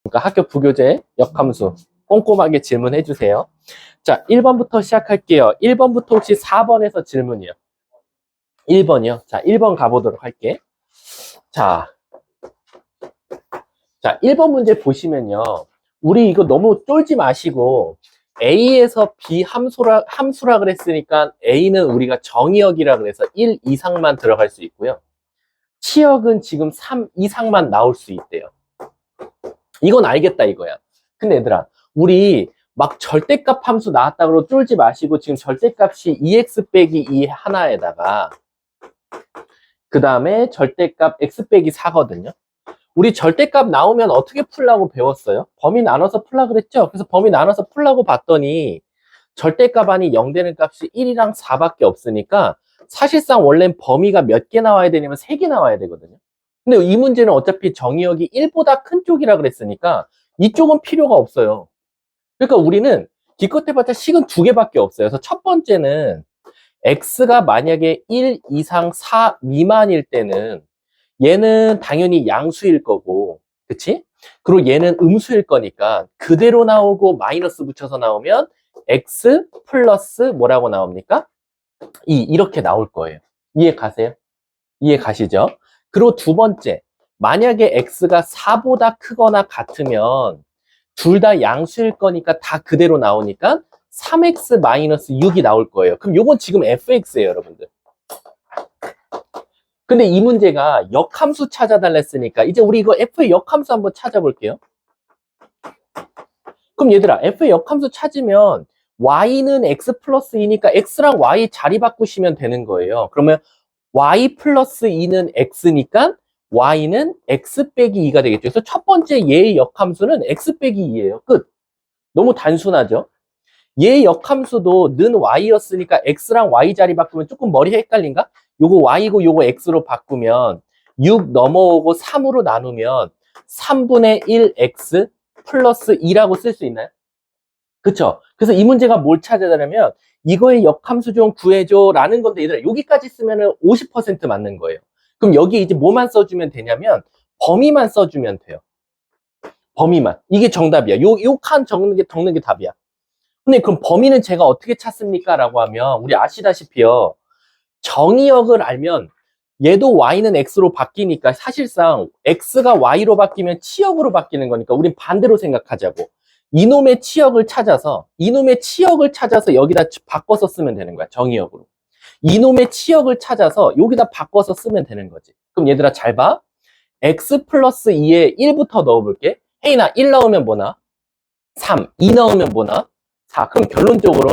그러니까 학교 부교재 역함수 꼼꼼하게 질문해 주세요. 자, 1번부터 시작할게요. 1번부터 혹시 4번에서 질문이요? 1번이요? 자, 1번 가보도록 할게. 자, 1번 문제 보시면요. 우리 이거 너무 쫄지 마시고 A에서 B 함수라 그랬으니까 A는 우리가 정의역이라 그래서 1 이상만 들어갈 수 있고요. 치역은 지금 3 이상만 나올 수 있대요. 이건 알겠다 이거야. 근데 얘들아, 우리 막 절대값 함수 나왔다고 쫄지 마시고 지금 절대값이 2x 빼기 2 하나에다가 그 다음에 절대값 x 빼기 4거든요. 우리 절대값 나오면 어떻게 풀라고 배웠어요? 범위 나눠서 풀라 그랬죠? 그래서 범위 나눠서 풀라고 봤더니 절대값 안이 0 되는 값이 1이랑 4밖에 없으니까 사실상 원래는 범위가 몇 개 나와야 되냐면 3개 나와야 되거든요. 근데 이 문제는 어차피 정의역이 1보다 큰 쪽이라 그랬으니까 이쪽은 필요가 없어요. 그러니까 우리는 기껏해봤자 식은 2개밖에 없어요. 그래서 첫 번째는 x가 만약에 1 이상 4 미만일 때는 얘는 당연히 양수일 거고, 그치? 그리고 얘는 음수일 거니까 그대로 나오고 마이너스 붙여서 나오면 x 플러스 뭐라고 나옵니까? 2 이렇게 나올 거예요. 이해 가세요? 이해 가시죠? 그리고 두 번째, 만약에 x가 4보다 크거나 같으면 둘 다 양수일 거니까 다 그대로 나오니까 3x-6이 나올 거예요. 그럼 요건 지금 fx예요, 여러분들. 근데 이 문제가 역함수 찾아달라 했으니까 이제 우리 이거 f의 역함수 한번 찾아볼게요. 그럼 얘들아, f의 역함수 찾으면 y는 x 플러스 2니까 x랑 y 자리 바꾸시면 되는 거예요. 그러면 y 플러스 2는 x니까 y는 x 빼기 2가 되겠죠. 그래서 첫 번째 얘의 역함수는 x 빼기 2예요. 끝. 너무 단순하죠? 얘의 역함수도 는 y였으니까 x랑 y 자리 바꾸면 조금 머리 헷갈린가? 요거 y고 요거 x로 바꾸면 6 넘어오고 3으로 나누면 3분의 1x 플러스 2라고 쓸 수 있나요? 그쵸? 그래서 이 문제가 뭘 찾아내냐면 이거의 역함수 좀 구해줘 라는 건데 얘들아 여기까지 쓰면은 50% 맞는 거예요. 그럼 여기 이제 뭐만 써주면 되냐면 범위만 써주면 돼요. 범위만. 이게 정답이야. 요 칸 적는 게 답이야. 근데 그럼 범위는 제가 어떻게 찾습니까? 라고 하면 우리 아시다시피요. 정의역을 알면 얘도 y는 x로 바뀌니까 사실상 x가 y로 바뀌면 치역으로 바뀌는 거니까 우린 반대로 생각하자고. 이놈의 치역을 찾아서 여기다 바꿔서 쓰면 되는 거야. 정의역으로. 이놈의 치역을 찾아서 여기다 바꿔서 쓰면 되는 거지. 그럼 얘들아 잘 봐. x 플러스 2에 1부터 넣어볼게. 혜인아 1 넣으면 뭐나? 3. 2 넣으면 뭐나? 4. 그럼 결론적으로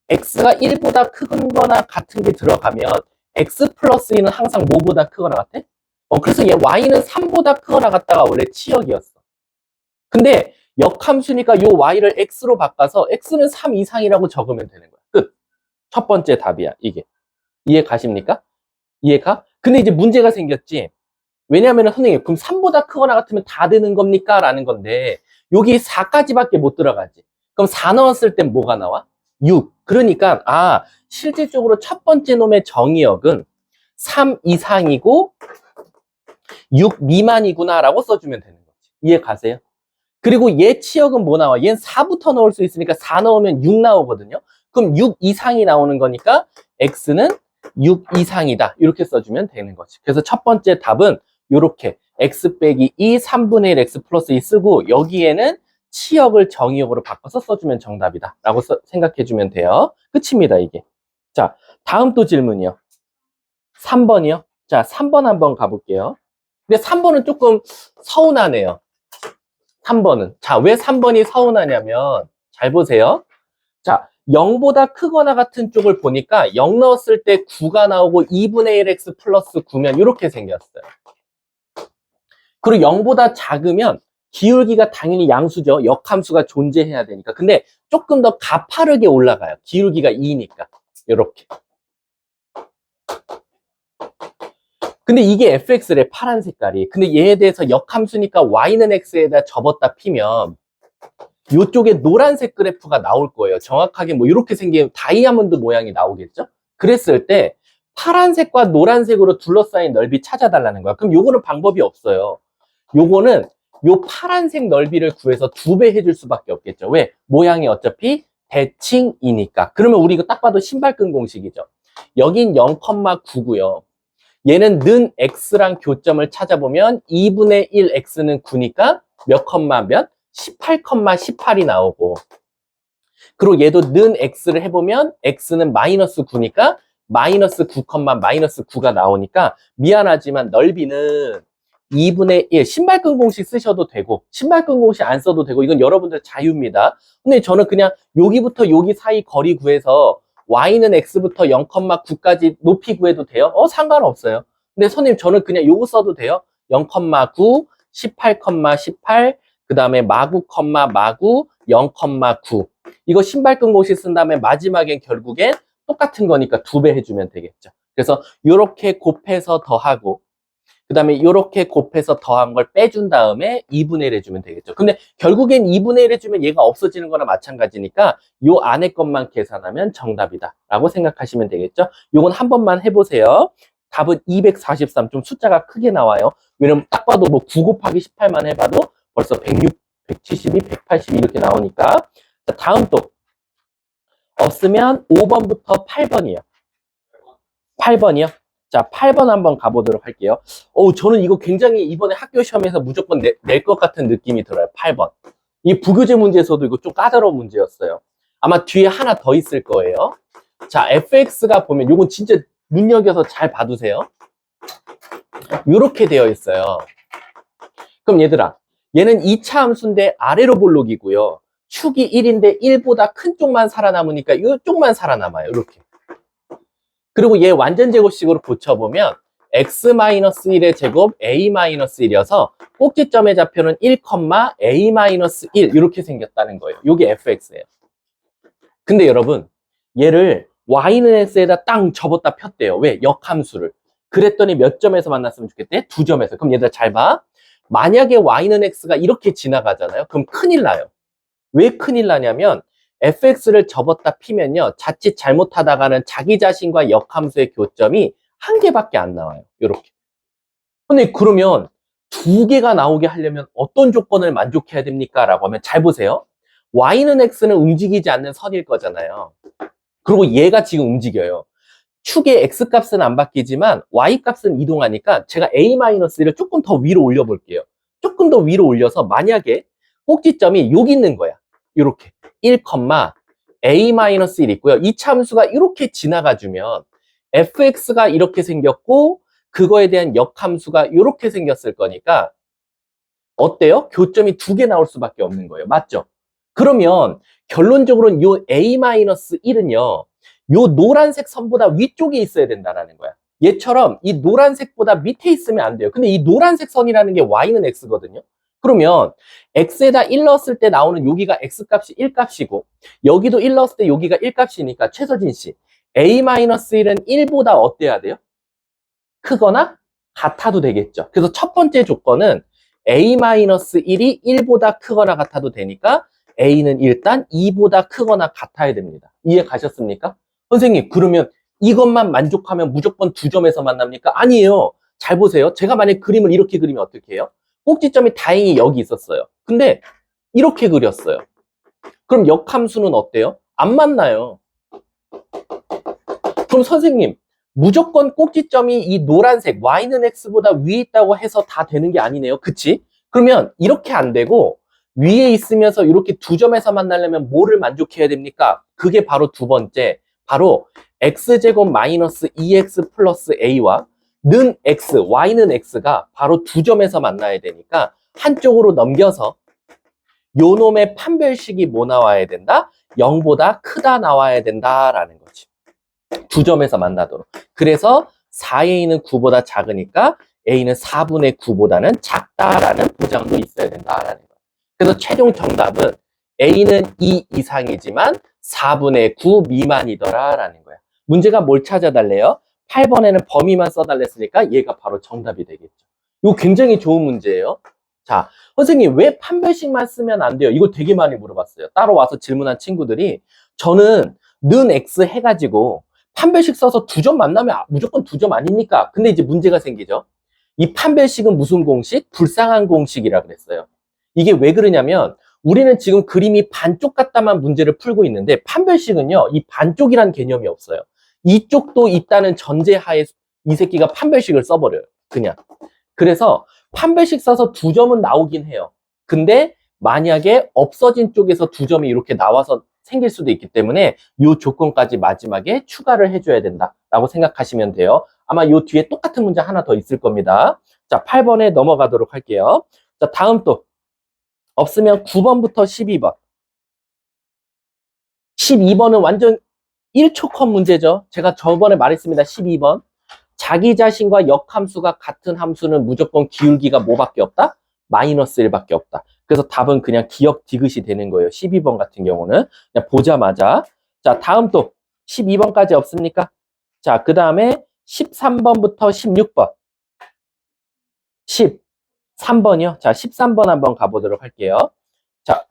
x가 1보다 크거나 같은 게 들어가면 x 플러스 2는 항상 뭐보다 크거나 같아? 그래서 얘 y는 3보다 크거나 같다가 원래 치역이었어. 근데 역함수니까 요 y를 x로 바꿔서 x는 3 이상이라고 적으면 되는 거야. 끝. 첫 번째 답이야, 이게. 이해 가십니까? 이해가? 근데 이제 문제가 생겼지. 왜냐하면 선생님, 그럼 3보다 크거나 같으면 다 되는 겁니까? 라는 건데 여기 4까지밖에 못 들어가지. 그럼 4 넣었을 땐 뭐가 나와? 6. 그러니까 실질적으로 첫 번째 놈의 정의역은 3 이상이고 6 미만이구나 라고 써주면 되는 거지. 이해 가세요? 그리고 얘 치역은 뭐 나와? 얘는 4부터 넣을 수 있으니까 4 넣으면 6 나오거든요. 그럼 6 이상이 나오는 거니까 x는 6 이상이다. 이렇게 써주면 되는 거지. 그래서 첫 번째 답은 이렇게 x 빼기 2 3분의 1 x 플러스 2 쓰고 여기에는 치역을 정의역으로 바꿔서 써주면 정답이다 라고 생각해 주면 돼요. 끝입니다 이게. 자, 다음 또 질문이요. 3번이요. 자, 3번 한번 가볼게요. 근데 3번은 조금 서운하네요. 3번은. 자, 왜 3번이 서운하냐면 잘 보세요. 자, 0보다 크거나 같은 쪽을 보니까 0 넣었을 때 9가 나오고 2분의 1x 플러스 9면 이렇게 생겼어요. 그리고 0보다 작으면 기울기가 당연히 양수죠. 역함수가 존재해야 되니까. 근데 조금 더 가파르게 올라가요. 기울기가 2니까. 이렇게. 근데 이게 fx래, 파란 색깔이. 근데 얘에 대해서 역함수니까 y는 x에다 접었다 피면 이쪽에 노란색 그래프가 나올 거예요. 정확하게 뭐 이렇게 생긴 다이아몬드 모양이 나오겠죠? 그랬을 때 파란색과 노란색으로 둘러싸인 넓이 찾아달라는 거야. 그럼 요거는 방법이 없어요. 요거는 요 파란색 넓이를 구해서 2배 해줄 수밖에 없겠죠. 왜? 모양이 어차피 대칭이니까. 그러면 우리 이거 딱 봐도 신발끈 공식이죠. 여긴 0,9고요. 얘는 는 x랑 교점을 찾아보면 2분의 1 x는 9니까 몇 컴마 몇? 18,18이 나오고, 그리고 얘도 는 x를 해보면 x는 마이너스 9니까 마이너스 9, 마이너스 9가 나오니까 미안하지만 넓이는 2분의 1, 신발끈 공식 쓰셔도 되고 신발끈 공식 안 써도 되고 이건 여러분들 자유입니다. 근데 저는 그냥 여기부터 여기 사이 거리 구해서 y는 x부터 0,9까지 높이 구해도 돼요? 상관없어요. 근데 선생님 저는 그냥 요거 써도 돼요? 0,9, 18,18, 그 다음에 마구, 마구, 0,9. 이거 신발끈 공식 쓴 다음에 마지막엔 결국엔 똑같은 거니까 2배 해주면 되겠죠. 그래서 요렇게 곱해서 더하고, 그 다음에 요렇게 곱해서 더한 걸 빼준 다음에 2분의 1 해주면 되겠죠. 근데 결국엔 2분의 1 해주면 얘가 없어지는 거나 마찬가지니까 요 안에 것만 계산하면 정답이다 라고 생각하시면 되겠죠. 요건 한 번만 해보세요. 답은 243, 좀 숫자가 크게 나와요. 왜냐면 딱 봐도 뭐 9 곱하기 18만 해봐도 벌써 106, 172, 180 이렇게 나오니까. 자, 다음 또 없으면 5번부터 8번이요. 8번이요? 자, 8번 한번 가보도록 할게요. 저는 이거 굉장히 이번에 학교 시험에서 무조건 낼 것 같은 느낌이 들어요. 8번. 이 부교재 문제에서도 이거 좀 까다로운 문제였어요. 아마 뒤에 하나 더 있을 거예요. 자, fx가 보면 이건 진짜 눈여겨서 잘 봐두세요. 이렇게 되어 있어요. 그럼 얘들아, 얘는 2차 함수인데 아래로 볼록이고요. 축이 1인데 1보다 큰 쪽만 살아남으니까 이쪽만 살아남아요. 이렇게. 그리고 얘 완전 제곱식으로 고쳐보면 x-1의 제곱 a-1이어서 꼭지점의 좌표는 1, a-1 이렇게 생겼다는 거예요. 이게 fx예요. 근데 여러분, 얘를 y는 x에다 땅 접었다 폈대요. 왜? 역함수를. 그랬더니 몇 점에서 만났으면 좋겠대? 2점에서. 그럼 얘들 잘 봐. 만약에 y는 x가 이렇게 지나가잖아요. 그럼 큰일 나요. 왜 큰일 나냐면 fx를 접었다 피면요. 자칫 잘못하다가는 자기 자신과 역함수의 교점이 한 개밖에 안 나와요. 이렇게. 근데 그러면 2개가 나오게 하려면 어떤 조건을 만족해야 됩니까? 라고 하면 잘 보세요. y는 x는 움직이지 않는 선일 거잖아요. 그리고 얘가 지금 움직여요. 축의 x값은 안 바뀌지만 y값은 이동하니까 제가 a-1을 조금 더 위로 올려볼게요. 조금 더 위로 올려서 만약에 꼭지점이 여기 있는 거야. 이렇게 1, a-1 있고요. 이 참수가 이렇게 지나가주면 fx가 이렇게 생겼고 그거에 대한 역함수가 이렇게 생겼을 거니까 어때요? 교점이 2개 나올 수밖에 없는 거예요. 맞죠? 그러면 결론적으로는 요 a-1은요. 요 노란색 선보다 위쪽에 있어야 된다는 거야. 얘처럼 이 노란색보다 밑에 있으면 안 돼요. 근데 이 노란색 선이라는 게 y는 x거든요. 그러면 x에다 1 넣었을 때 나오는 여기가 x값이 1값이고 여기도 1 넣었을 때 여기가 1값이니까 최서진 씨 a-1은 1보다 어때야 돼요? 크거나 같아도 되겠죠. 그래서 첫 번째 조건은 a-1이 1보다 크거나 같아도 되니까 a는 일단 2보다 크거나 같아야 됩니다. 이해 가셨습니까? 선생님, 그러면 이것만 만족하면 무조건 2점에서 만납니까? 아니에요. 잘 보세요. 제가 만약 그림을 이렇게 그리면 어떻게 해요? 꼭지점이 다행히 여기 있었어요. 근데 이렇게 그렸어요. 그럼 역함수는 어때요? 안 만나요. 그럼 선생님, 무조건 꼭지점이 이 노란색 y는 x보다 위에 있다고 해서 다 되는 게 아니네요. 그치? 그러면 이렇게 안 되고 위에 있으면서 이렇게 2점에서 만나려면 뭐를 만족해야 됩니까? 그게 바로 두 번째, 바로 x제곱 마이너스 2x 플러스 a와 는 x, y는 x가 바로 2점에서 만나야 되니까 한쪽으로 넘겨서 요 놈의 판별식이 뭐 나와야 된다? 0보다 크다 나와야 된다라는 거지. 2점에서 만나도록. 그래서 4a는 9보다 작으니까 a는 4분의 9보다는 작다라는 보장도 있어야 된다라는 거예요. 그래서 최종 정답은 a는 2 이상이지만 4분의 9 미만이더라라는 거야. 문제가 뭘 찾아달래요? 8번에는 범위만 써달랬으니까 얘가 바로 정답이 되겠죠. 이거 굉장히 좋은 문제예요. 자, 선생님 왜 판별식만 쓰면 안 돼요? 이거 되게 많이 물어봤어요. 따로 와서 질문한 친구들이 저는 는 x 해가지고 판별식 써서 2점 만나면 무조건 2점 아닙니까? 근데 이제 문제가 생기죠. 이 판별식은 무슨 공식? 불쌍한 공식이라 그랬어요. 이게 왜 그러냐면 우리는 지금 그림이 반쪽 같다만 문제를 풀고 있는데 판별식은요, 이 반쪽이란 개념이 없어요. 이쪽도 있다는 전제하에 이 새끼가 판별식을 써버려요. 그냥. 그래서 판별식 써서 2점은 나오긴 해요. 근데 만약에 없어진 쪽에서 2점이 이렇게 나와서 생길 수도 있기 때문에 이 조건까지 마지막에 추가를 해줘야 된다라고 생각하시면 돼요. 아마 이 뒤에 똑같은 문제 하나 더 있을 겁니다. 자, 8번에 넘어가도록 할게요. 자, 다음 또 없으면 9번부터 12번. 12번은 완전 1초 컷 문제죠. 제가 저번에 말했습니다. 12번. 자기 자신과 역함수가 같은 함수는 무조건 기울기가 뭐밖에 없다? 마이너스 1밖에 없다. 그래서 답은 그냥 기억 디귿이 되는 거예요. 12번 같은 경우는. 그냥 보자마자. 자, 다음 또 12번까지 없습니까? 자, 그 다음에 13번부터 16번. 13번이요. 자, 13번 한번 가보도록 할게요. 자,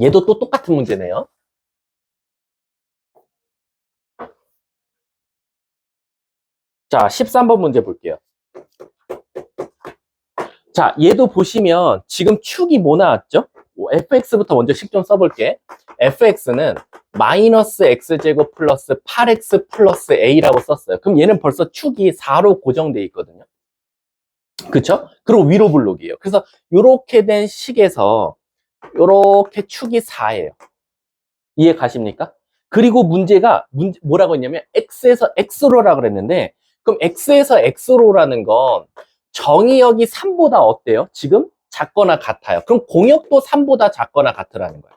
얘도 또 똑같은 문제네요. 자, 13번 문제 볼게요. 자, 얘도 보시면 지금 축이 뭐 나왔죠? fx부터 먼저 식 좀 써볼게. fx는 마이너스 x제곱 플러스 8x 플러스 a라고 썼어요. 그럼 얘는 벌써 축이 4로 고정돼 있거든요. 그쵸? 그리고 위로 블록이에요. 그래서 이렇게 된 식에서 이렇게 축이 4예요. 이해 가십니까? 그리고 문제가 뭐라고 했냐면 x에서 x로라고 그랬는데, 그럼 x에서 x로라는 건 정의역이 3보다 어때요? 지금 작거나 같아요. 그럼 공역도 3보다 작거나 같으라는 거야.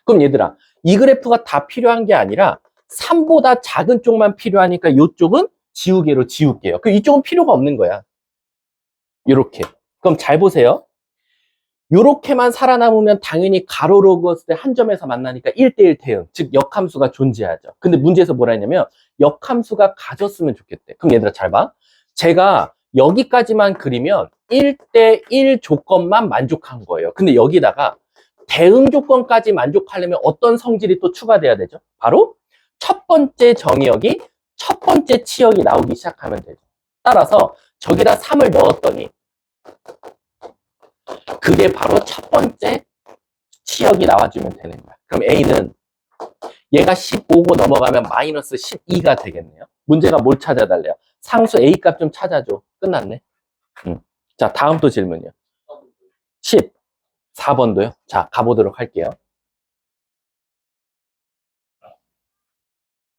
그럼 얘들아, 이 그래프가 다 필요한 게 아니라 3보다 작은 쪽만 필요하니까 이쪽은 지우개로 지울게요. 그럼 이쪽은 필요가 없는 거야. 이렇게. 그럼 잘 보세요. 요렇게만 살아남으면 당연히 가로로 그었을 때 한 점에서 만나니까 1대1 대응, 즉 역함수가 존재하죠. 근데 문제에서 뭐라 했냐면 역함수가 가졌으면 좋겠대. 그럼 얘들아 잘 봐. 제가 여기까지만 그리면 1대1 조건만 만족한 거예요. 근데 여기다가 대응 조건까지 만족하려면 어떤 성질이 또 추가돼야 되죠? 바로 첫 번째 정의역이 첫 번째 치역이 나오기 시작하면 되죠. 따라서 저기다 3을 넣었더니 그게 바로 첫 번째 치역이 나와주면 되는 거야. 그럼 A는 얘가 15고 넘어가면 마이너스 12가 되겠네요. 문제가 뭘 찾아달래요? 상수 A 값 좀 찾아줘. 끝났네. 자, 다음 또 질문이요. 14번도요. 자, 가보도록 할게요.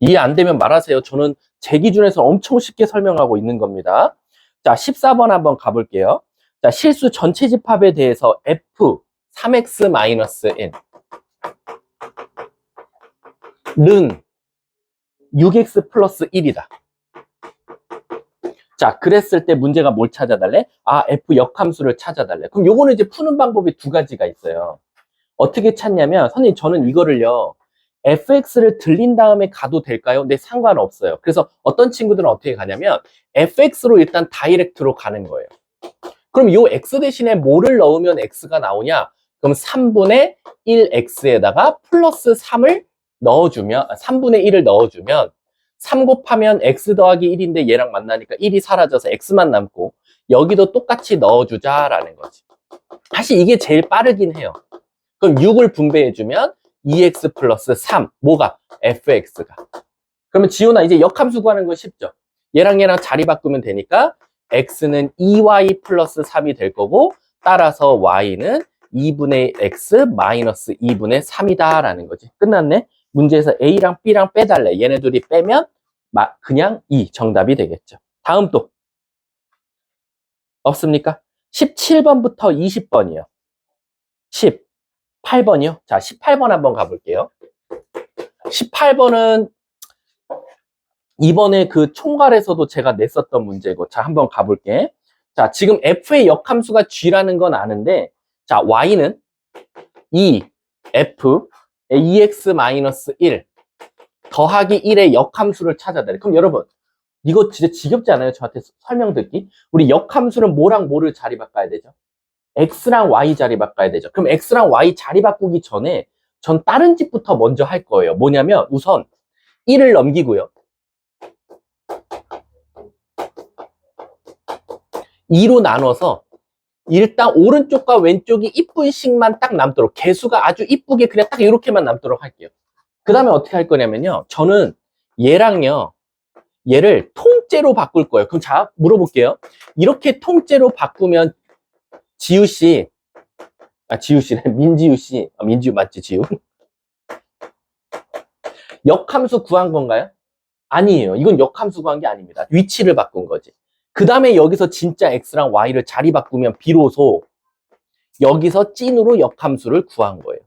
이해 안 되면 말하세요. 저는 제 기준에서 엄청 쉽게 설명하고 있는 겁니다. 자, 14번 한번 가볼게요. 자, 실수 전체 집합에 대해서 F 3x-1 는 6x 플러스 1이다. 자, 그랬을 때 문제가 뭘 찾아달래? 아, F 역함수를 찾아달래. 그럼 요거는 이제 푸는 방법이 2가지가 있어요. 어떻게 찾냐면, 선생님, 저는 이거를요, fx를 들린 다음에 가도 될까요? 네, 상관없어요. 그래서 어떤 친구들은 어떻게 가냐면, fx로 일단 다이렉트로 가는 거예요. 그럼 요 x 대신에 뭐를 넣으면 x가 나오냐? 그럼 3분의 1x에다가 플러스 3을 넣어주면, 3분의 1을 넣어주면, 3 곱하면 x 더하기 1인데 얘랑 만나니까 1이 사라져서 x만 남고, 여기도 똑같이 넣어주자라는 거지. 사실 이게 제일 빠르긴 해요. 그럼 6을 분배해주면 2x 플러스 3, 뭐가? fx가. 그러면 지훈아, 이제 역함수 구하는 거 쉽죠? 얘랑 얘랑 자리 바꾸면 되니까 x는 2y 플러스 3이 될 거고, 따라서 y는 2분의 x 마이너스 2분의 3이다 라는 거지. 끝났네. 문제에서 a랑 b랑 빼달래. 얘네 둘이 빼면 그냥 2 정답이 되겠죠. 다음 또 없습니까? 17번부터 20번이요. 18번이요. 자, 18번 한번 가볼게요. 18번은 이번에 그 총괄에서도 제가 냈었던 문제고, 자, 한번 가볼게. 자, 지금 f의 역함수가 g라는 건 아는데, 자, y는 2f 2x-1 더하기 1의 역함수를 찾아달래. 그럼 여러분, 이거 진짜 지겹지 않아요? 저한테 설명 듣기? 우리 역함수는 뭐랑 뭐를 자리 바꿔야 되죠? x랑 y 자리 바꿔야 되죠. 그럼 x랑 y 자리 바꾸기 전에 전 다른 집부터 먼저 할 거예요. 뭐냐면 우선 1을 넘기고요. 2로 나눠서 일단 오른쪽과 왼쪽이 이쁜 식만 딱 남도록, 개수가 아주 이쁘게 그냥 딱 이렇게만 남도록 할게요. 그 다음에 어떻게 할 거냐면요. 저는 얘랑요, 얘를 통째로 바꿀 거예요. 그럼 자, 물어볼게요. 이렇게 통째로 바꾸면 지우씨, 지우씨네. 민지우씨. 민지우 맞지, 지우? 역함수 구한 건가요? 아니에요. 이건 역함수 구한 게 아닙니다. 위치를 바꾼 거지. 그 다음에 여기서 진짜 x랑 y를 자리 바꾸면 비로소 여기서 찐으로 역함수를 구한 거예요.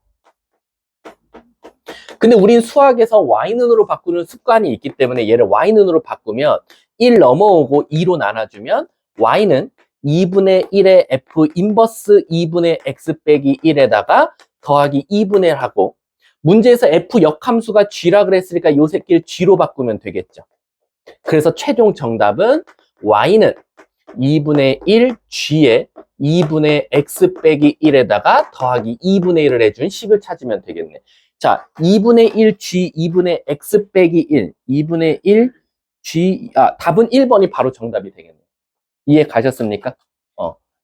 근데 우린 수학에서 y는으로 바꾸는 습관이 있기 때문에 얘를 y는으로 바꾸면 1 넘어오고 2로 나눠주면 y는 2분의 1의 f 인버스 2분의 x 빼기 1에다가 더하기 2분의 1 하고, 문제에서 f 역함수가 g라 그랬으니까 요 새끼를 g로 바꾸면 되겠죠. 그래서 최종 정답은 y는 2분의 1 g에 2분의 x 빼기 1에다가 더하기 2분의 1을 해준 식을 찾으면 되겠네. 자, 2분의 1 g 2분의 x 빼기 1, 2분의 1 g, 답은 1번이 바로 정답이 되겠네. 이해 가셨습니까?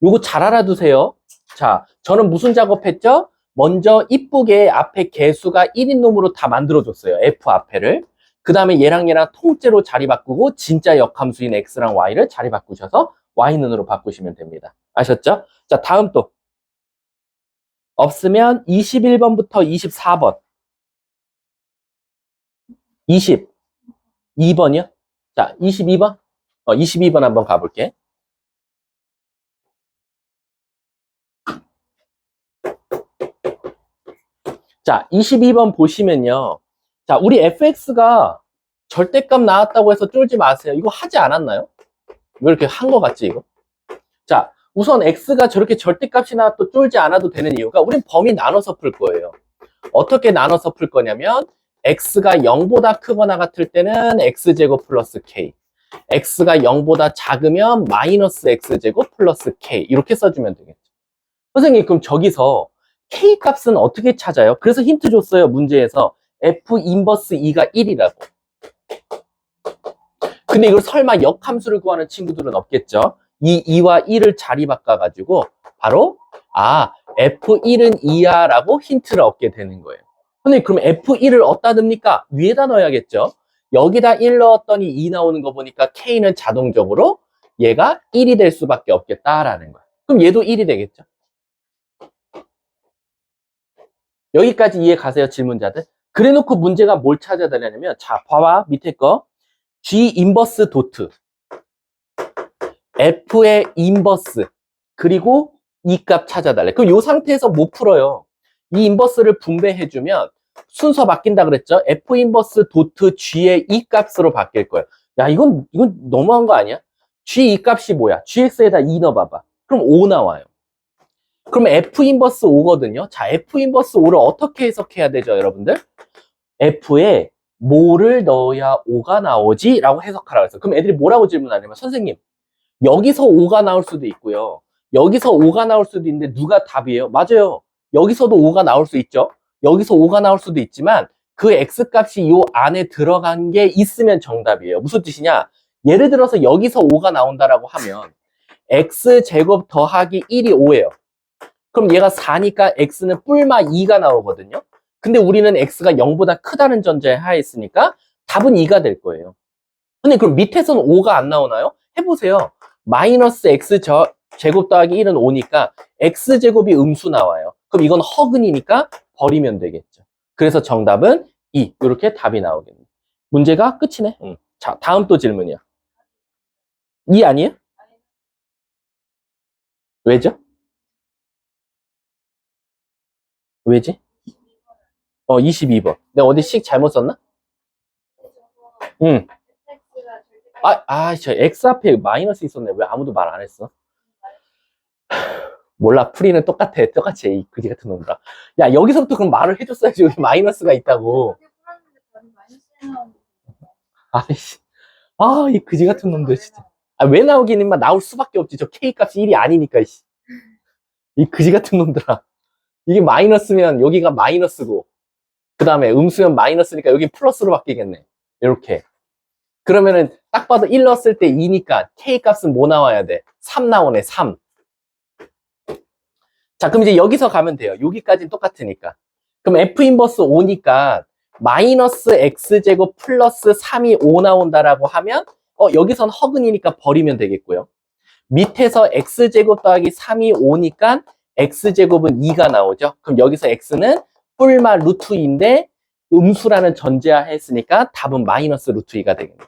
요거 잘 알아두세요. 자, 저는 무슨 작업했죠? 먼저 이쁘게 앞에 개수가 1인 놈으로 다 만들어줬어요. f 앞에를. 그 다음에 얘랑 통째로 자리 바꾸고 진짜 역함수인 x랑 y를 자리 바꾸셔서 y는으로 바꾸시면 됩니다. 아셨죠? 자, 다음 또. 없으면 21번부터 24번. 22번이요? 자, 22번? 22번 한번 가볼게. 자, 22번 보시면요. 자, 우리 fx가 절대값 나왔다고 해서 쫄지 마세요. 이거 하지 않았나요? 왜 이렇게 한 거 같지, 이거? 자, 우선 x가 저렇게 절대값이 나와도 쫄지 않아도 되는 이유가 우린 범위 나눠서 풀 거예요. 어떻게 나눠서 풀 거냐면 x가 0보다 크거나 같을 때는 x제곱 플러스 k, x가 0보다 작으면 마이너스 x제곱 플러스 k 이렇게 써주면 되겠죠. 선생님, 그럼 저기서 k 값은 어떻게 찾아요? 그래서 힌트 줬어요. 문제에서 f 인버스 2가 1이라고. 근데 이걸 설마 역함수를 구하는 친구들은 없겠죠? 이 2와 1을 자리 바꿔가지고 바로 F1은 2야 라고 힌트를 얻게 되는 거예요. 근데 그럼 F1을 어디다 넣습니까? 위에다 넣어야겠죠? 여기다 1 넣었더니 2 나오는 거 보니까 K는 자동적으로 얘가 1이 될 수밖에 없겠다라는 거야. 그럼 얘도 1이 되겠죠? 여기까지 이해 가세요, 질문자들? 그래 놓고 문제가 뭘 찾아야 되냐면, 자, 봐봐, 밑에 거. G 인버스 도트. F의 인버스. 그리고 이 값 찾아달래. 그럼 이 상태에서 못 풀어요. 이 인버스를 분배해주면 순서 바뀐다 그랬죠? F 인버스 도트 G의 이 값으로 바뀔 거예요. 야, 이건 너무한 거 아니야? G 이 값이 뭐야? GX에다 2 넣어봐봐. 그럼 5 나와요. 그럼 F 인버스 5거든요. 자, F 인버스 5를 어떻게 해석해야 되죠, 여러분들? F에 뭐를 넣어야 5가 나오지? 라고 해석하라고 했어요. 그럼 애들이 뭐라고 질문하냐면, 선생님, 여기서 5가 나올 수도 있고요. 여기서 5가 나올 수도 있는데 누가 답이에요? 맞아요. 여기서도 5가 나올 수 있죠. 여기서 5가 나올 수도 있지만 그 x값이 요 안에 들어간 게 있으면 정답이에요. 무슨 뜻이냐? 예를 들어서 여기서 5가 나온다라고 하면 x제곱 더하기 1이 5예요. 그럼 얘가 4니까 x는 뿔마 2가 나오거든요. 근데 우리는 x가 0보다 크다는 전제에 하에있으니까 답은 2가 될 거예요. 근데 그럼 밑에서는 5가 안 나오나요? 해보세요. 마이너스 x 제곱 더하기 1은 5니까 x제곱이 음수 나와요. 그럼 이건 허근이니까 버리면 되겠죠. 그래서 정답은 2. 이렇게 답이 나오겠네. 문제가 끝이네. 자, 다음 또 질문이야. 2 아니에요? 왜죠? 왜지? 22번. 내가 어디 식 잘못 썼나? 응. 저 x 앞에 마이너스 있었네. 왜 아무도 말 안 했어? 몰라, 풀이는 똑같이 이 그지 같은 놈들아. 야, 여기서부터 그럼 말을 해줬어야지. 여기 마이너스가 있다고. 아이씨. 이 그지 같은 놈들 진짜. 왜 나오긴 임마 나올 수밖에 없지. 저 K 값이 1이 아니니까, 씨. 이 그지 같은 놈들아. 이게 마이너스면 여기가 마이너스고, 그 다음에 음수면 마이너스니까 여기 플러스로 바뀌겠네. 이렇게. 그러면은 딱 봐도 1 넣었을 때 2니까 K 값은 뭐 나와야 돼? 3 나오네, 3. 자, 그럼 이제 여기서 가면 돼요. 여기까지는 똑같으니까. 그럼 F 인버스 5니까 마이너스 X제곱 플러스 3이 5 나온다라고 하면 여기선 허근이니까 버리면 되겠고요. 밑에서 X제곱 더하기 3이 5니까 X제곱은 2가 나오죠. 그럼 여기서 X는 뿔마 루트 2인데 음수라는 전제하 했으니까 답은 마이너스 루트 2가 되겠네.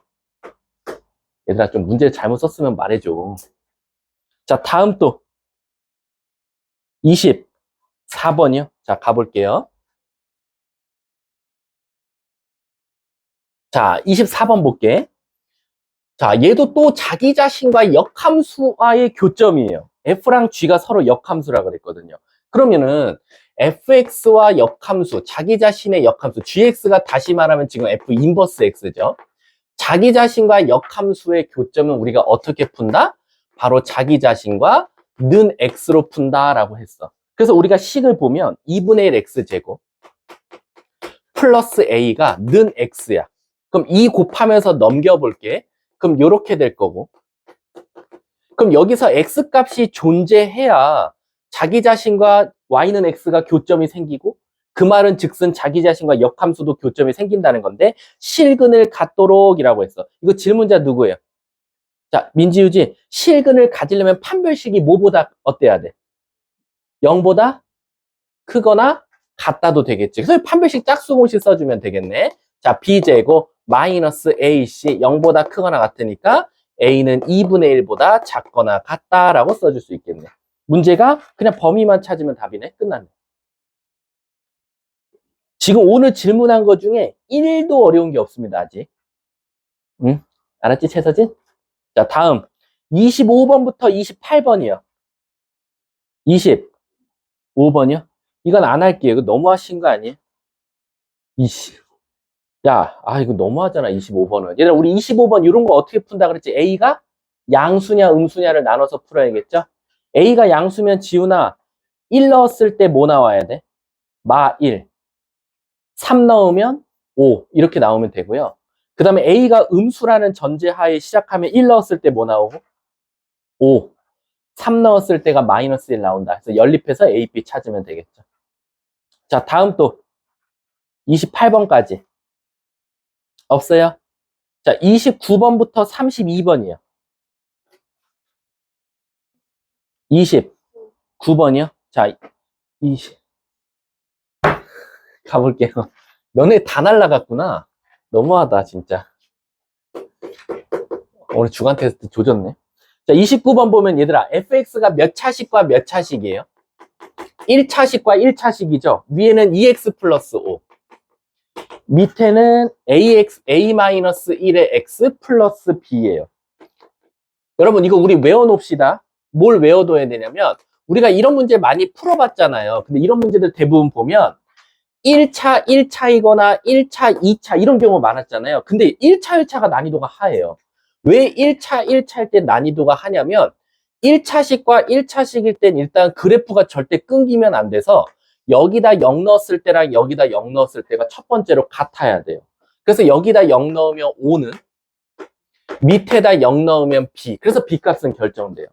얘들아 좀 문제 잘못 썼으면 말해줘. 자, 다음 또 24번이요. 자, 가볼게요. 자, 24번 볼게. 자, 얘도 또 자기 자신과 역함수와의 교점이에요. F랑 G가 서로 역함수라 그랬거든요. 그러면은 fx와 역함수, 자기 자신의 역함수, gx가 다시 말하면 지금 f 인버스 x죠. 자기 자신과 역함수의 교점은 우리가 어떻게 푼다? 바로 자기 자신과 는 x로 푼다라고 했어. 그래서 우리가 식을 보면 2분의 1 x제곱 플러스 a가 는 x야. 그럼 2 곱하면서 넘겨볼게. 그럼 이렇게 될 거고. 그럼 여기서 x값이 존재해야 자기 자신과 y는 x가 교점이 생기고 그 말은 즉슨 자기 자신과 역함수도 교점이 생긴다는 건데 실근을 갖도록 이라고 했어. 이거 질문자 누구예요? 자, 민지유지. 실근을 가지려면 판별식이 뭐보다 어때야 돼? 0보다 크거나 같다도 되겠지. 그래서 판별식 짝수공식 써주면 되겠네. 자, b제곱 마이너스 ac 0보다 크거나 같으니까 a는 2분의 1보다 작거나 같다라고 써줄 수 있겠네. 문제가 그냥 범위만 찾으면 답이네. 끝났네. 지금 오늘 질문한 것 중에 1도 어려운 게 없습니다. 아직. 응? 알았지, 최서진? 자, 다음 25번부터 28번이요. 25번이요? 이건 안 할게요. 이거 너무 하신 거 아니에요? 20. 야, 이거 너무하잖아, 25번은. 얘들아, 우리 25번 이런 거 어떻게 푼다 그랬지? A가 양수냐, 음수냐를 나눠서 풀어야겠죠? A가 양수면 지훈아, 1 넣었을 때 뭐 나와야 돼? 마 1. 3 넣으면 5. 이렇게 나오면 되고요. 그 다음에 A가 음수라는 전제하에 시작하면 1 넣었을 때 뭐 나오고? 5. 3 넣었을 때가 마이너스 1 나온다. 그래서 연립해서 A, B 찾으면 되겠죠. 자, 다음 또 28번까지. 없어요? 자, 29번부터 32번이요. 29번이요? 자, 20. 가볼게요. 너네 다 날라갔구나. 너무하다, 진짜. 오늘 주간 테스트 조졌네. 자, 29번 보면 얘들아, fx가 몇 차식과 몇 차식이에요? 1차식과 1차식이죠. 위에는 2x 플러스 5. 밑에는 a-1의 x 플러스 b예요. 여러분, 이거 우리 외워놓읍시다. 뭘 외워둬야 되냐면, 우리가 이런 문제 많이 풀어봤잖아요. 근데 이런 문제들 대부분 보면 1차, 1차이거나 1차, 2차 이런 경우 많았잖아요. 근데 1차, 1차가 난이도가 하예요. 왜 1차, 1차일 때 난이도가 하냐면 1차식과 1차식일 땐 일단 그래프가 절대 끊기면 안 돼서 여기다 0 넣었을 때랑 여기다 0 넣었을 때가 첫 번째로 같아야 돼요. 그래서 여기다 0 넣으면 O는 밑에다 0 넣으면 B. 그래서 B 값은 결정돼요.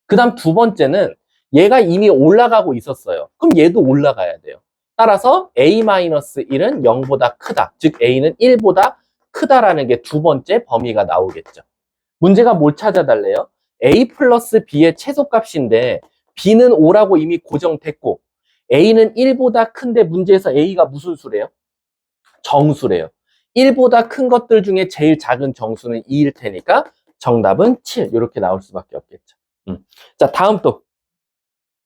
그 다음 두 번째는 얘가 이미 올라가고 있었어요. 그럼 얘도 올라가야 돼요. 따라서 A-1은 0보다 크다. 즉 A는 1보다 크다라는 게 두 번째 범위가 나오겠죠. 문제가 뭘 찾아달래요? A 플러스 B의 최소값인데 B는 5라고 이미 고정됐고 A는 1보다 큰데 문제에서 A가 무슨 수래요? 정수래요. 1보다 큰 것들 중에 제일 작은 정수는 2일 테니까 정답은 7 이렇게 나올 수밖에 없겠죠. 자, 다음 또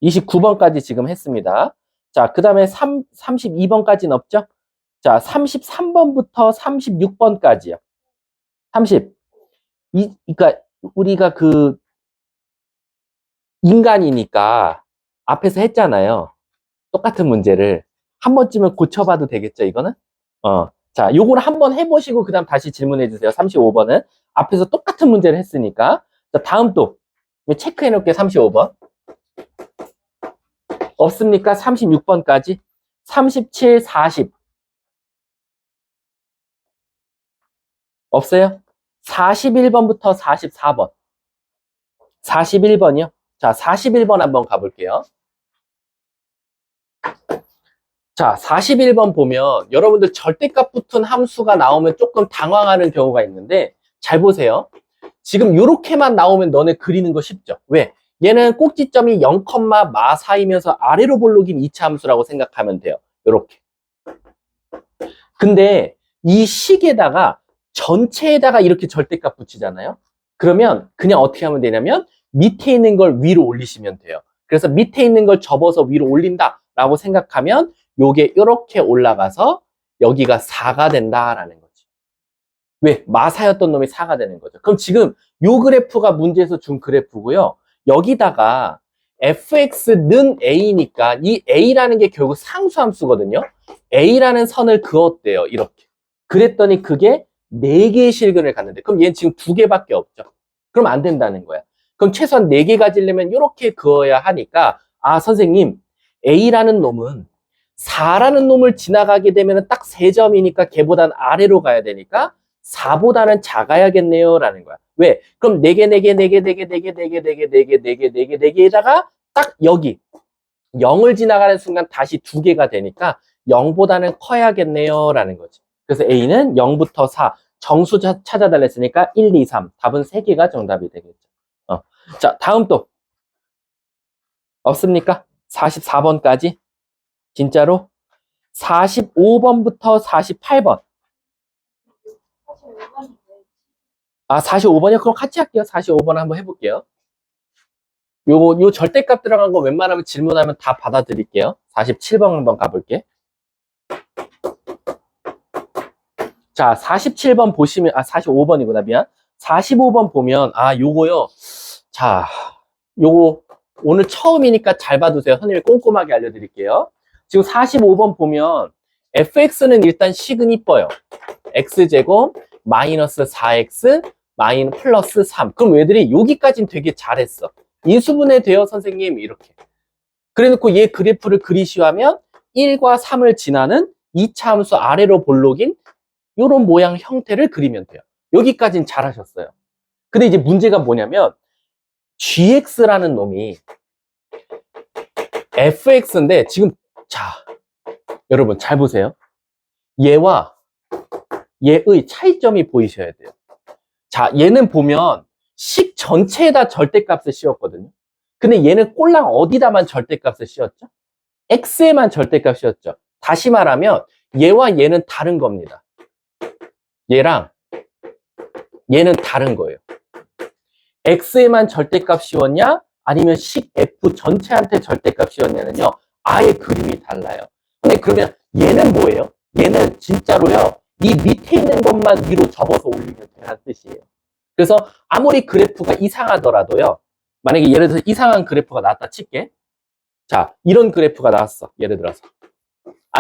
29번까지 지금 했습니다. 자, 그 다음에 32번까지는 없죠? 자, 33번부터 36번까지요. 30. 그러니까 우리가 그 인간이니까 앞에서 했잖아요. 똑같은 문제를 한 번쯤은 고쳐봐도 되겠죠, 이거는? 자, 요거를 한번 해보시고 그 다음 다시 질문해 주세요. 35번은 앞에서 똑같은 문제를 했으니까. 자, 다음 또 체크해 놓을게요. 35번 없습니까? 36번까지 37, 40 없어요? 41번부터 44번 41번이요? 자, 41번 한번 가볼게요. 자, 41번 보면 여러분들 절대값 붙은 함수가 나오면 조금 당황하는 경우가 있는데 잘 보세요. 지금 이렇게만 나오면 너네 그리는 거 쉽죠? 왜? 얘는 꼭지점이 0,4이면서 아래로 볼록인 2차 함수라고 생각하면 돼요. 이렇게. 근데 이 식에다가 전체에다가 이렇게 절대값 붙이잖아요. 그러면 그냥 어떻게 하면 되냐면 밑에 있는 걸 위로 올리시면 돼요. 그래서 밑에 있는 걸 접어서 위로 올린다라고 생각하면 요게 이렇게 올라가서 여기가 4가 된다라는 거지. 왜? 마사였던 놈이 4가 되는 거죠. 그럼 지금 요 그래프가 문제에서 준 그래프고요. 여기다가 fx는 a니까 이 a라는 게 결국 상수함수거든요. a라는 선을 그었대요. 이렇게. 그랬더니 그게 4개의 실근을 갖는데 그럼 얘는 지금 2개밖에 없죠. 그럼 안 된다는 거야. 그럼 최소한 4개 가지려면 이렇게 그어야 하니까 아 선생님 a라는 놈은 4라는 놈을 지나가게 되면 딱 3점이니까 걔보단 아래로 가야 되니까 4보다는 작아야겠네요 라는 거야. 왜? 그럼 4개, 4개, 4개, 4개, 4개, 4개, 4개, 4개, 4개, 4개, 4개에다가 딱 여기 0을 지나가는 순간 다시 2개가 되니까 0보다는 커야겠네요 라는 거지. 그래서 A는 0부터 4 정수 찾아달라 했으니까 1, 2, 3 답은 3개가 정답이 되겠죠. 자, 다음 또 없습니까? 44번까지 진짜로 45번부터 48번. 아, 45번이요? 그럼 같이 할게요. 45번 한번 해볼게요. 요 절대값 들어간 거 웬만하면 질문하면 다 받아드릴게요. 47번 한번 가볼게. 자, 47번 보시면, 45번이구나, 미안. 45번 보면, 요거요. 자, 요거 오늘 처음이니까 잘 봐두세요. 선생님이 꼼꼼하게 알려드릴게요. 지금 45번 보면, fx는 일단 식은 이뻐요. x제곱 마이너스 4x 마이너스 플러스 3. 그럼 얘들이 여기까지는 되게 잘했어. 인수분해 돼요, 선생님. 이렇게. 그래 놓고 얘 그래프를 그리시하면 1과 3을 지나는 2차 함수 아래로 볼록인 이런 모양 형태를 그리면 돼요. 여기까지는 잘하셨어요. 근데 이제 문제가 뭐냐면 gx라는 놈이 fx인데 지금 자, 여러분 잘 보세요. 얘와 얘의 차이점이 보이셔야 돼요. 자, 얘는 보면 식 전체에다 절대값을 씌웠거든요. 근데 얘는 꼴랑 어디다만 절대값을 씌웠죠? x에만 절대값 씌웠죠. 다시 말하면 얘와 얘는 다른 겁니다. 얘랑 얘는 다른 거예요. x에만 절대값 씌웠냐? 아니면 식 f 전체한테 절대값 씌웠냐는요. 아예 그림이 달라요. 근데 그러면 얘는 뭐예요? 얘는 진짜로요. 이 밑에 있는 것만 위로 접어서 올리면 되는 뜻이에요. 그래서 아무리 그래프가 이상하더라도요. 만약에 예를 들어서 이상한 그래프가 나왔다 칠게. 자, 이런 그래프가 나왔어. 예를 들어서.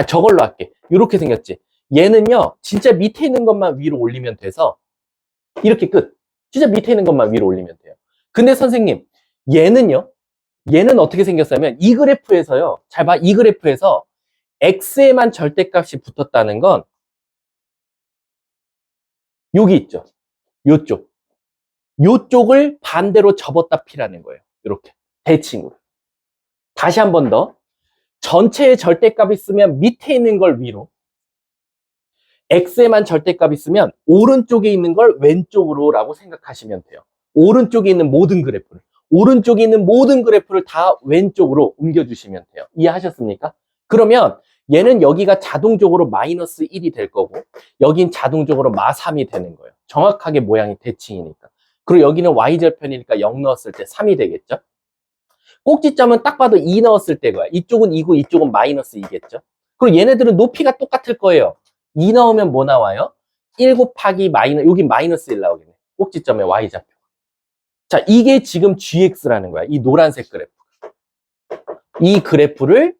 저걸로 할게. 이렇게 생겼지. 얘는요. 진짜 밑에 있는 것만 위로 올리면 돼서 이렇게 끝. 진짜 밑에 있는 것만 위로 올리면 돼요. 근데 선생님, 얘는요. 얘는 어떻게 생겼냐면 이 그래프에서요. 잘 봐. 이 그래프에서 x에만 절대값이 붙었다는 건 여기 있죠. 요쪽. 요쪽을 반대로 접었다 피라는 거예요. 이렇게. 대칭으로. 다시 한 번 더. 전체의 절대값이 있으면 밑에 있는 걸 위로. x에만 절대값이 있으면 오른쪽에 있는 걸 왼쪽으로 라고 생각하시면 돼요. 오른쪽에 있는 모든 그래프를. 오른쪽에 있는 모든 그래프를 다 왼쪽으로 옮겨주시면 돼요. 이해하셨습니까? 그러면 얘는 여기가 자동적으로 마이너스 1이 될 거고 여긴 자동적으로 마3이 되는 거예요. 정확하게 모양이 대칭이니까. 그리고 여기는 y절편이니까 0 넣었을 때 3이 되겠죠. 꼭지점은 딱 봐도 2 넣었을 때고요. 이쪽은 2고 이쪽은 마이너스 2겠죠. 그리고 얘네들은 높이가 똑같을 거예요. 2 넣으면 뭐 나와요? 1 곱하기 마이너스, 여기 마이너스 1 나오겠네. 꼭지점의 y좌표. 자, 이게 지금 gx라는 거야. 이 노란색 그래프. 이 그래프를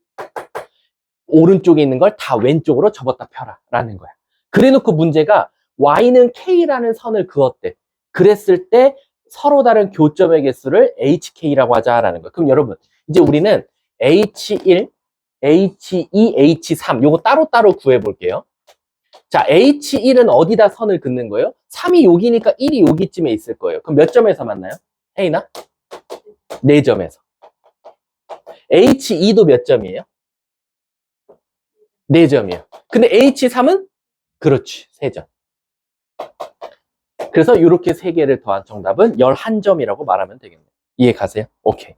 오른쪽에 있는 걸 다 왼쪽으로 접었다 펴라 라는 거야. 그래 놓고 문제가 y는 k라는 선을 그었대. 그랬을 때 서로 다른 교점의 개수를 hk라고 하자라는 거야. 그럼 여러분 이제 우리는 h1, h2, h3 요거 따로따로 구해볼게요. 자, h1은 어디다 선을 긋는 거예요? 3이 여기니까 1이 여기쯤에 있을 거예요. 그럼 몇 점에서 만나요? 혜인아? 4점에서. h2도 몇 점이에요? 4점이에요. 근데 H3은? 그렇지, 3점. 그래서 이렇게 3개를 더한 정답은 11점이라고 말하면 되겠네요. 이해 가세요? 오케이.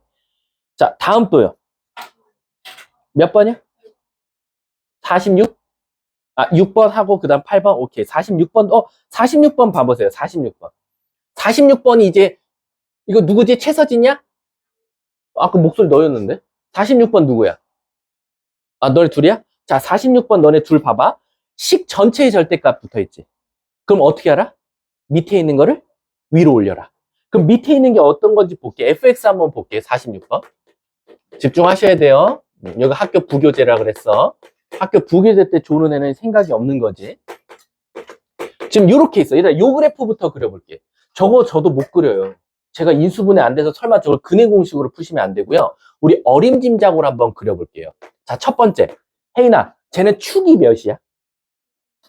자, 다음 또요. 몇 번이요? 46? 아, 6번 하고 그 다음 8번? 오케이. 46번, 46번 봐보세요. 46번. 46번이 이제, 이거 누구지? 최서진이야? 아까 목소리 너였는데? 46번 누구야? 아, 너네 둘이야? 자, 46번 너네 둘 봐봐. 식 전체의 절대값 붙어 있지. 그럼 어떻게 알아? 밑에 있는 거를 위로 올려라. 그럼 밑에 있는 게 어떤 건지 볼게. fx 한번 볼게. 46번. 집중하셔야 돼요. 여기 학교 부교재라 그랬어. 학교 부교재 때 조는 애는 생각이 없는 거지. 지금 이렇게 있어. 얘들아, 요 그래프부터 그려볼게. 저거 저도 못 그려요. 제가 인수분해 안 돼서 설마 저걸 근해 공식으로 푸시면 안 되고요. 우리 어림짐작으로 한번 그려볼게요. 자, 첫 번째. 혜인아, 쟤는 축이 몇이야?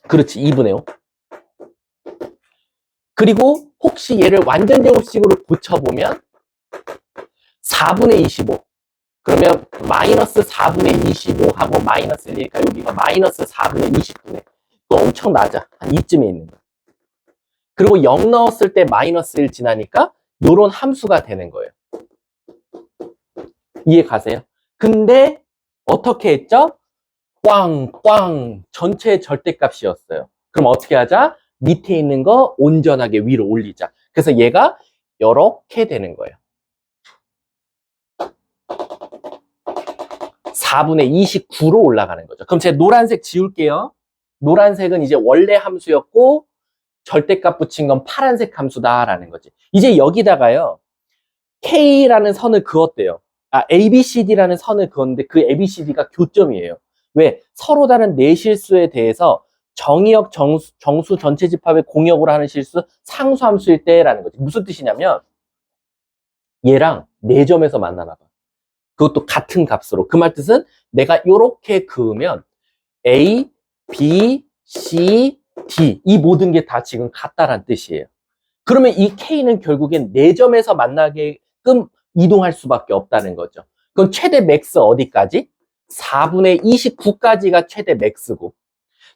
그렇지, 2분의 5. 그리고 혹시 얘를 완전 제곱식으로 고쳐보면 4분의 25. 그러면 마이너스 4분의 25하고 마이너스 1이니까 여기가 마이너스 4분의 29네. 또 엄청 낮아. 한 이쯤에 있는 거야. 그리고 0 넣었을 때 마이너스 1 지나니까 요런 함수가 되는 거예요. 이해 가세요? 근데 어떻게 했죠? 꽝 전체 절대값이었어요. 그럼 어떻게 하자? 밑에 있는 거 온전하게 위로 올리자. 그래서 얘가 이렇게 되는 거예요. 4분의 29로 올라가는 거죠. 그럼 제가 노란색 지울게요. 노란색은 이제 원래 함수였고 절대값 붙인 건 파란색 함수다라는 거지. 이제 여기다가요. K라는 선을 그었대요. ABCD라는 선을 그었는데 그 ABCD가 교점이에요. 왜? 서로 다른 네 실수에 대해서 정의역, 정수 전체 집합의 공역으로 하는 실수 상수함수일 때라는 거지. 무슨 뜻이냐면 얘랑 4점에서 만나나 봐. 그것도 같은 값으로. 그 말 뜻은 내가 이렇게 그으면 A, B, C, D 이 모든 게 다 지금 같다란 뜻이에요. 그러면 이 K는 결국엔 4점에서 만나게끔 이동할 수밖에 없다는 거죠. 그럼 최대 맥스 어디까지? 4분의 29까지가 최대 맥스고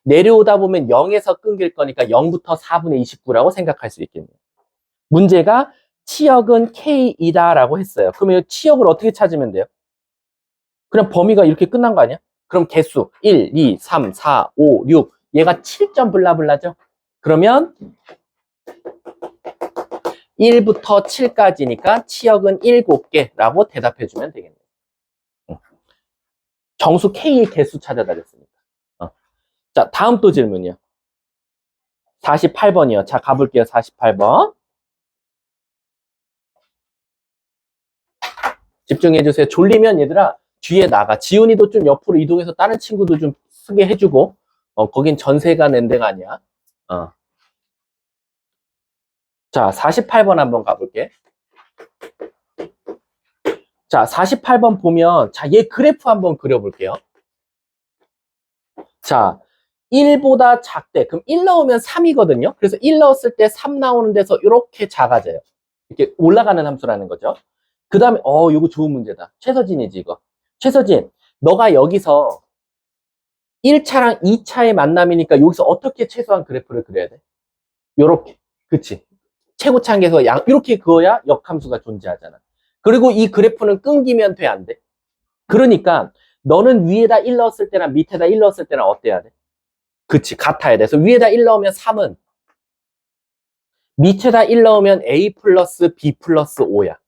내려오다 보면 0에서 끊길 거니까 0부터 4분의 29라고 생각할 수 있겠네요. 문제가 치역은 K이다 라고 했어요. 그러면 치역을 어떻게 찾으면 돼요? 그냥 범위가 이렇게 끝난 거 아니야? 그럼 개수 1, 2, 3, 4, 5, 6 얘가 7점 블라블라죠? 그러면 1부터 7까지니까 치역은 7개라고 대답해주면 되겠네요. 정수 K의 개수 찾아다녔으니까. 자, 다음 또 질문이요. 48번이요. 자, 가볼게요. 48번. 집중해주세요. 졸리면 얘들아, 뒤에 나가. 지훈이도 좀 옆으로 이동해서 다른 친구도 좀 쓰게 해주고, 거긴 전세가 낸 데가 아니야. 자, 48번 한번 가볼게. 자, 48번 보면, 자, 얘 그래프 한번 그려볼게요. 자, 1보다 작대. 그럼 1 넣으면 3이거든요. 그래서 1 넣었을 때 3 나오는 데서 이렇게 작아져요. 이렇게 올라가는 함수라는 거죠. 그 다음에, 이거 좋은 문제다. 최서진이지, 이거. 최서진, 너가 여기서 1차랑 2차의 만남이니까 여기서 어떻게 최소한 그래프를 그려야 돼? 요렇게. 그치? 최고차항에서 이렇게 그어야 역함수가 존재하잖아. 그리고 이 그래프는 끊기면 돼, 안 돼? 그러니까 너는 위에다 1 넣었을 때랑 밑에다 1 넣었을 때랑 어때야 돼? 그치, 같아야 돼. 그래서 위에다 1 넣으면 3은 밑에다 1 넣으면 A 플러스 B 플러스 5야.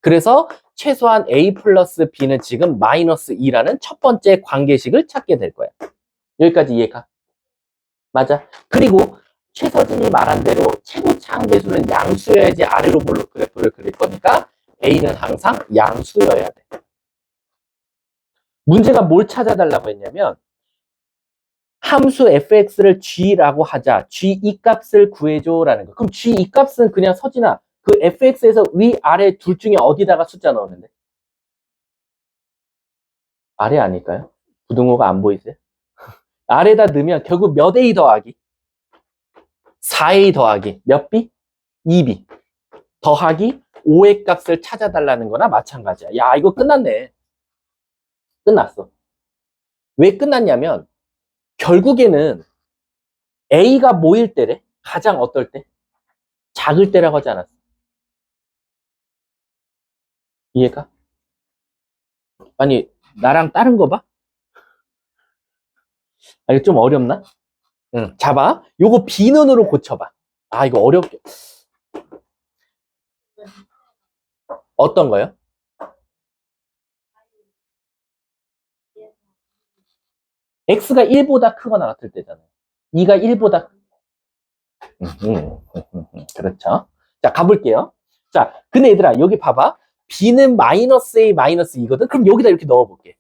그래서 최소한 A 플러스 B는 지금 마이너스 2라는 첫 번째 관계식을 찾게 될 거야. 여기까지 이해가? 맞아. 그리고 최서진이 말한 대로 최고차항 계수는 양수여야지 아래로 볼록 그래프를 그릴 거니까 A는 항상 양수여야 돼. 문제가 뭘 찾아달라고 했냐면 함수 fx를 g라고 하자. g 이 값을 구해줘라는 거. 그럼 g 이 값은 그냥 서진아 그 fx에서 위 아래 둘 중에 어디다가 숫자 넣었는데? 아래 아닐까요? 부등호가 안 보이세요? 아래다 넣으면 결국 몇 a 더하기? 4a 더하기 몇 b? 2b 더하기 5의 값을 찾아달라는 거나 마찬가지야. 야, 이거 끝났네. 끝났어. 왜 끝났냐면 결국에는 A가 뭐일 때래? 가장 어떨 때? 작을 때라고 하지 않았어? 이해가? 아니 나랑 다른 거 봐? 아, 이거 좀 어렵나? 응. 잡아. 요거 B눈으로 고쳐봐. 아 이거 어렵게. 어떤 거요? X가 1보다 크거나 같을 때잖아요. 2가 1보다 그렇죠. 자, 가볼게요. 자, 근데 얘들아, 여기 봐봐. B는 마이너스 A, 마이너스 2거든? 그럼 여기다 이렇게 넣어볼게.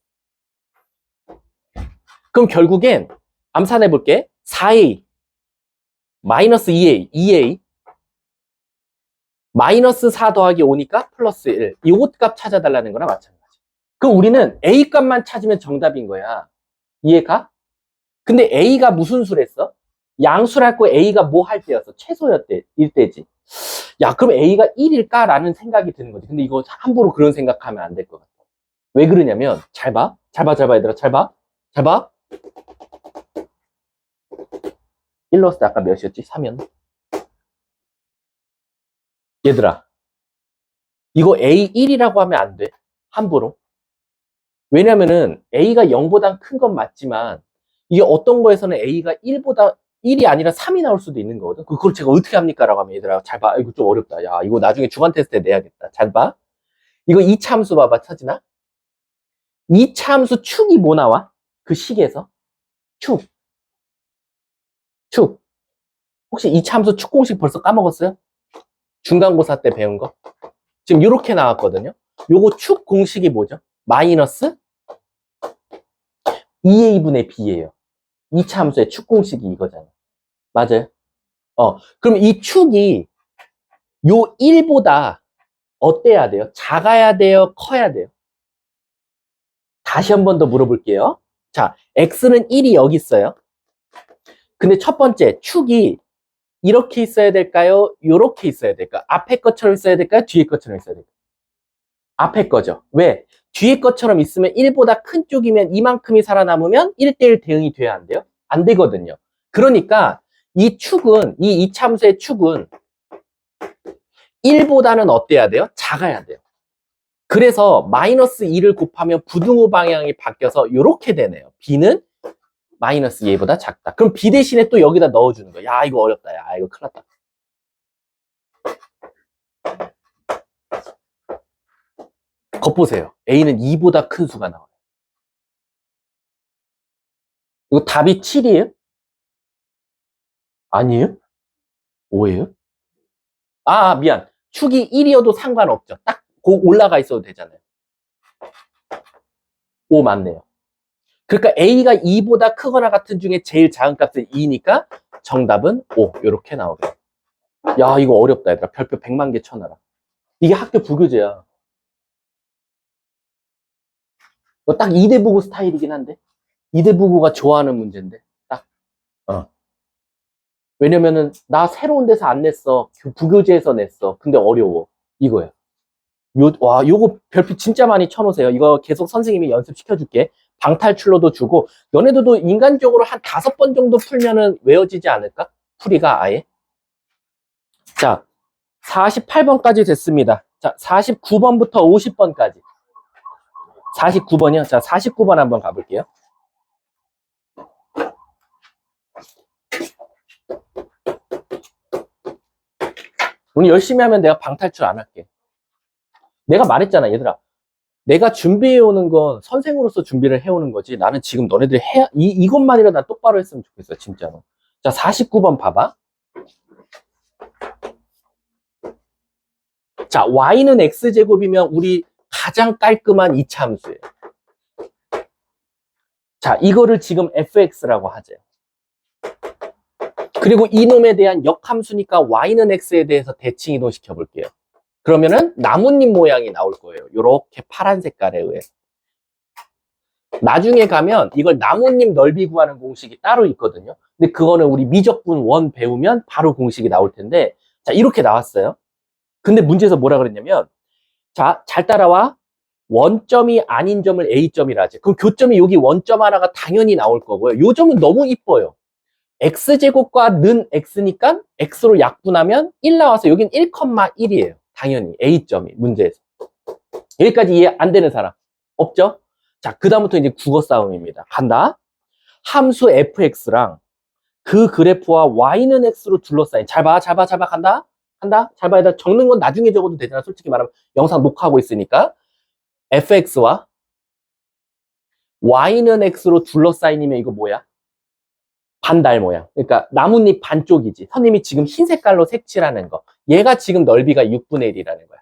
그럼 결국엔 암산해볼게. 4A, 마이너스 2A, 2A, 마이너스 4 더하기 5니까 플러스 1. 요것 값 찾아달라는 거랑 마찬가지. 그럼 우리는 A 값만 찾으면 정답인 거야. 이해가? 근데 A가 무슨 수랬어? 양수랄 거 A가 뭐 할 때였어? 최소였대, 일 때지. 야, 그럼 A가 1일까라는 생각이 드는 거지. 근데 이거 함부로 그런 생각하면 안 될 것 같아. 왜 그러냐면, 잘 봐. 잘 봐, 얘들아. 잘 봐. 잘 봐. 1 넣었을 때 아까 몇이었지? 3이었나? 얘들아, 이거 A1이라고 하면 안 돼. 함부로. 왜냐면은 A가 0보다 큰 건 맞지만, 이게 어떤 거에서는 A가 1보다 1이 아니라 3이 나올 수도 있는 거거든. 그걸 제가 어떻게 합니까? 라고 하면 얘들아, 잘 봐. 이거 좀 어렵다. 야, 이거 나중에 중간 테스트 때 내야겠다. 잘 봐. 이거 이차함수 봐봐, 처진아. 이차함수 축이 뭐 나와? 그 식에서? 축. 축. 혹시 이차함수 축 공식 벌써 까먹었어요? 중간고사 때 배운 거? 지금 이렇게 나왔거든요. 요거 축 공식이 뭐죠? 마이너스 2a분의 b예요. 이차함수의 축 공식이 이거잖아요. 맞아요? 그럼 이 축이 요 1보다 어때야 돼요? 작아야 돼요? 커야 돼요? 다시 한 번 더 물어볼게요. 자, x는 1이 여기 있어요. 근데 첫 번째, 축이 이렇게 있어야 될까요? 이렇게 있어야 될까요? 앞에 것처럼 있어야 될까요? 뒤에 것처럼 있어야 될까요? 앞에 거죠. 왜? 뒤에 것처럼 있으면 1보다 큰 쪽이면 이만큼이 살아남으면 1대1 대응이 돼야 안 돼요? 안 되거든요. 그러니까 이 축은, 이 이차함수의 축은 1보다는 어때야 돼요? 작아야 돼요. 그래서 마이너스 2를 곱하면 부등호 방향이 바뀌어서 이렇게 되네요. B는 마이너스 2보다 작다. 그럼 B 대신에 또 여기다 넣어주는 거야. 야, 이거 어렵다. 야, 이거 큰일 났다. 겉보세요. A는 2보다 큰 수가 나와요. 이거 답이 7이에요? 아니에요? 5예요? 미안. 축이 1이어도 상관없죠. 딱 올라가 있어도 되잖아요. 5 맞네요. 그러니까 A가 2보다 크거나 같은 중에 제일 작은 값은 2니까 정답은 5. 이렇게 나오겠네. 야, 이거 어렵다, 얘들아. 별표 100만 개 쳐놔라. 이게 학교 부교재야. 이거 딱 이대부고 스타일이긴 한데. 이대부고가 좋아하는 문제인데. 딱. 왜냐면은, 나 새로운 데서 안 냈어. 부교재에서 냈어. 근데 어려워. 이거야. 요거 별표 진짜 많이 쳐놓으세요. 이거 계속 선생님이 연습시켜줄게. 방탈출로도 주고, 너네들도 인간적으로 한 5번 정도 풀면은 외워지지 않을까? 풀이가 아예. 자, 48번까지 됐습니다. 자, 49번부터 50번까지. 49번이요? 자, 49번 한번 가볼게요. 오늘 열심히 하면 내가 방탈출 안 할게. 내가 말했잖아, 얘들아. 내가 준비해오는 건 선생으로서 준비를 해오는 거지. 나는 지금 너네들이 이것만이라도 난 똑바로 했으면 좋겠어, 진짜로. 자, 49번 봐봐. 자, y는 x제곱이면 우리 가장 깔끔한 이차함수예요. 자, 이거를 지금 fx라고 하죠. 그리고 이놈에 대한 역함수니까 y는 x에 대해서 대칭 이동시켜 볼게요. 그러면은 나뭇잎 모양이 나올 거예요. 요렇게 파란 색깔에 의해. 나중에 가면 이걸 나뭇잎 넓이 구하는 공식이 따로 있거든요. 근데 그거는 우리 미적분 1 배우면 바로 공식이 나올 텐데, 자, 이렇게 나왔어요. 근데 문제에서 뭐라 그랬냐면, 자, 잘 따라와. 원점이 아닌 점을 A점이라 하지. 그럼 교점이 여기 원점 하나가 당연히 나올 거고요. 요 점은 너무 이뻐요. x제곱과 는 x니까 x로 약분하면 1 나와서 여긴 1,1이에요. 당연히 A점이 문제에서. 여기까지 이해 안 되는 사람 없죠? 자, 그 다음부터 이제 국어 싸움입니다. 간다. 함수 fx랑 그 그래프와 y는 x로 둘러싸인. 잘 봐, 잘 봐, 잘 봐. 간다. 간다. 잘 봐야 돼. 적는 건 나중에 적어도 되잖아. 솔직히 말하면 영상 녹화하고 있으니까. fx와 y는 x로 둘러싸인이면 이거 뭐야? 반달 모양. 그러니까 나뭇잎 반쪽이지. 선생님이 지금 흰 색깔로 색칠하는 거. 얘가 지금 넓이가 6분의 1이라는 거야.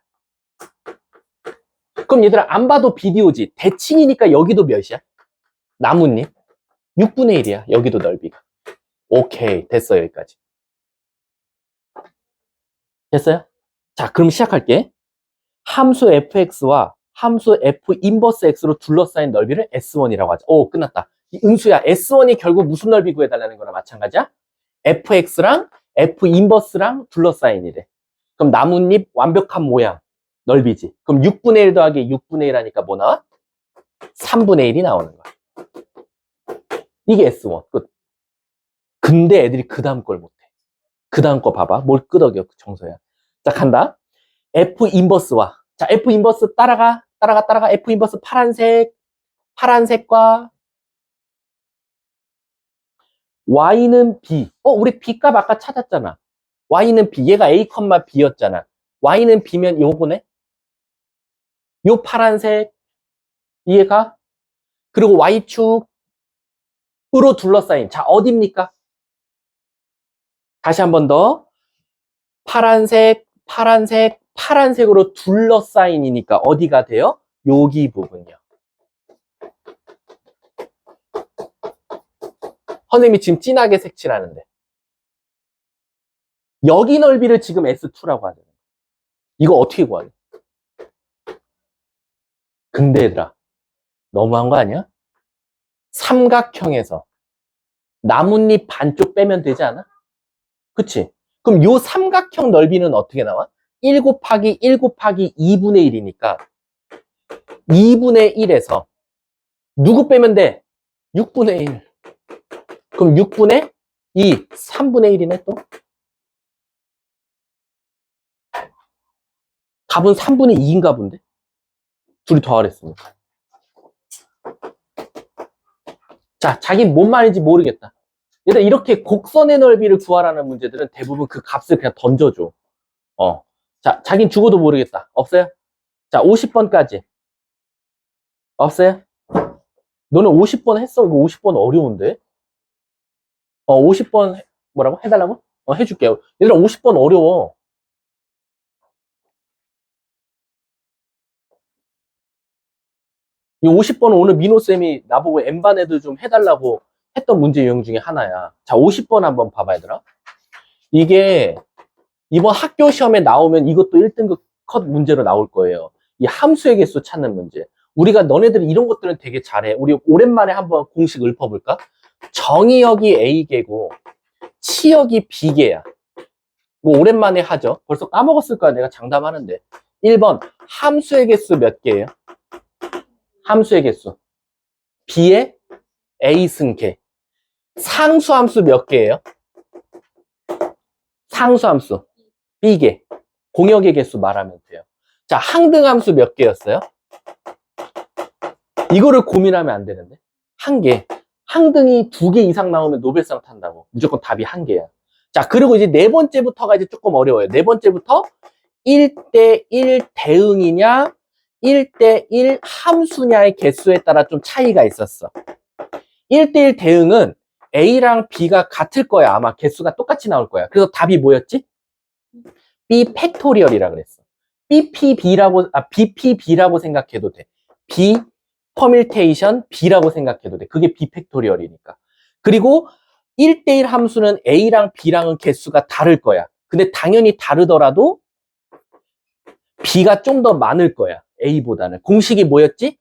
그럼 얘들아 안 봐도 비디오지. 대칭이니까 여기도 몇이야? 나뭇잎 6분의 1이야. 여기도 넓이가. 오케이. 됐어. 여기까지. 됐어요? 자, 그럼 시작할게. 함수 fx와 함수 f 인버스 x로 둘러싸인 넓이를 S1이라고 하자. 오, 끝났다. 이 은수야, S1이 결국 무슨 넓이 구해달라는 거나 마찬가지야? fx랑 f 인버스랑 둘러싸인이래. 그럼 나뭇잎 완벽한 모양, 넓이지. 그럼 6분의 1 더하기 6분의 1 하니까 뭐 나와? 3분의 1이 나오는 거야. 이게 S1. 끝. 근데 애들이 그 다음 걸 못해. 그 다음 거 봐봐. 뭘 끄덕여, 정서야. 자, 간다. f 인버스와. 자, f 인버스 따라가. F 인버스 파란색과 y는 b. 우리 b 값 아까 찾았잖아. y는 b. 얘가 a, b였잖아. y는 b면 요거네. 요 파란색 이해가? 그리고 y축으로 둘러싸인. 자, 어딥니까? 다시 한 번 더. 파란색으로 둘러싸인이니까 어디가 돼요? 여기 부분이요. 선생님이 지금 진하게 색칠하는데 여기 넓이를 지금 S2라고 하잖아요. 이거 어떻게 구하냐? 근데 얘들아 너무한 거 아니야? 삼각형에서 나뭇잎 반쪽 빼면 되지 않아? 그치? 그럼 요 삼각형 넓이는 어떻게 나와? 1 곱하기 1 곱하기 2분의 1이니까 2분의 1에서 누구 빼면 돼? 6분의 1. 그럼 6분의 2, 3분의 1이네 또. 답은 3분의 2인가 본데? 둘이 더하랬습니다. 자, 자긴 뭔 말인지 모르겠다. 얘들 이렇게 곡선의 넓이를 구하라는 문제들은 대부분 그 값을 그냥 던져줘. 자, 자긴 죽어도 모르겠다. 없어요? 자, 50번까지. 없어요? 너는 50번 했어? 이거 50번 어려운데? 50번 뭐라고? 해달라고? 해줄게. 얘들아 50번 어려워. 이 50번은 오늘 민호쌤이 나보고 N반 애들 좀 해달라고 했던 문제 유형 중에 하나야. 자, 50번 한번 봐봐, 얘들아. 이게 이번 학교 시험에 나오면 이것도 1등급 컷 문제로 나올 거예요. 이 함수의 개수 찾는 문제. 우리가 너네들이 이런 것들은 되게 잘해. 우리 오랜만에 한번 공식 읊어볼까? 정의역이 A개고 치역이 B개야. 이거 오랜만에 하죠. 벌써 까먹었을 거야. 내가 장담하는데. 1번 함수의 개수 몇 개예요? 함수의 개수. B의 A승계. 상수함수 몇 개예요? 상수함수. B개. 공역의 개수 말하면 돼요. 자, 항등함수 몇 개였어요? 이거를 고민하면 안 되는데. 한 개. 항등이 2개 이상 나오면 노벨상 탄다고. 무조건 답이 한 개야. 자, 그리고 이제 네 번째부터가 이제 조금 어려워요. 네 번째부터 1대1 대응이냐, 1대1 함수냐의 개수에 따라 좀 차이가 있었어. 1대1 대응은 A랑 B가 같을 거야. 아마 개수가 똑같이 나올 거야. 그래서 답이 뭐였지? B 팩토리얼이라 그랬어. BPB라고 생각해도 돼. B 퍼밀테이션 B라고 생각해도 돼. 그게 B 팩토리얼이니까. 그리고 1대1 함수는 A랑 B랑은 개수가 다를 거야. 근데 당연히 다르더라도 B가 좀 더 많을 거야. A보다는. 공식이 뭐였지?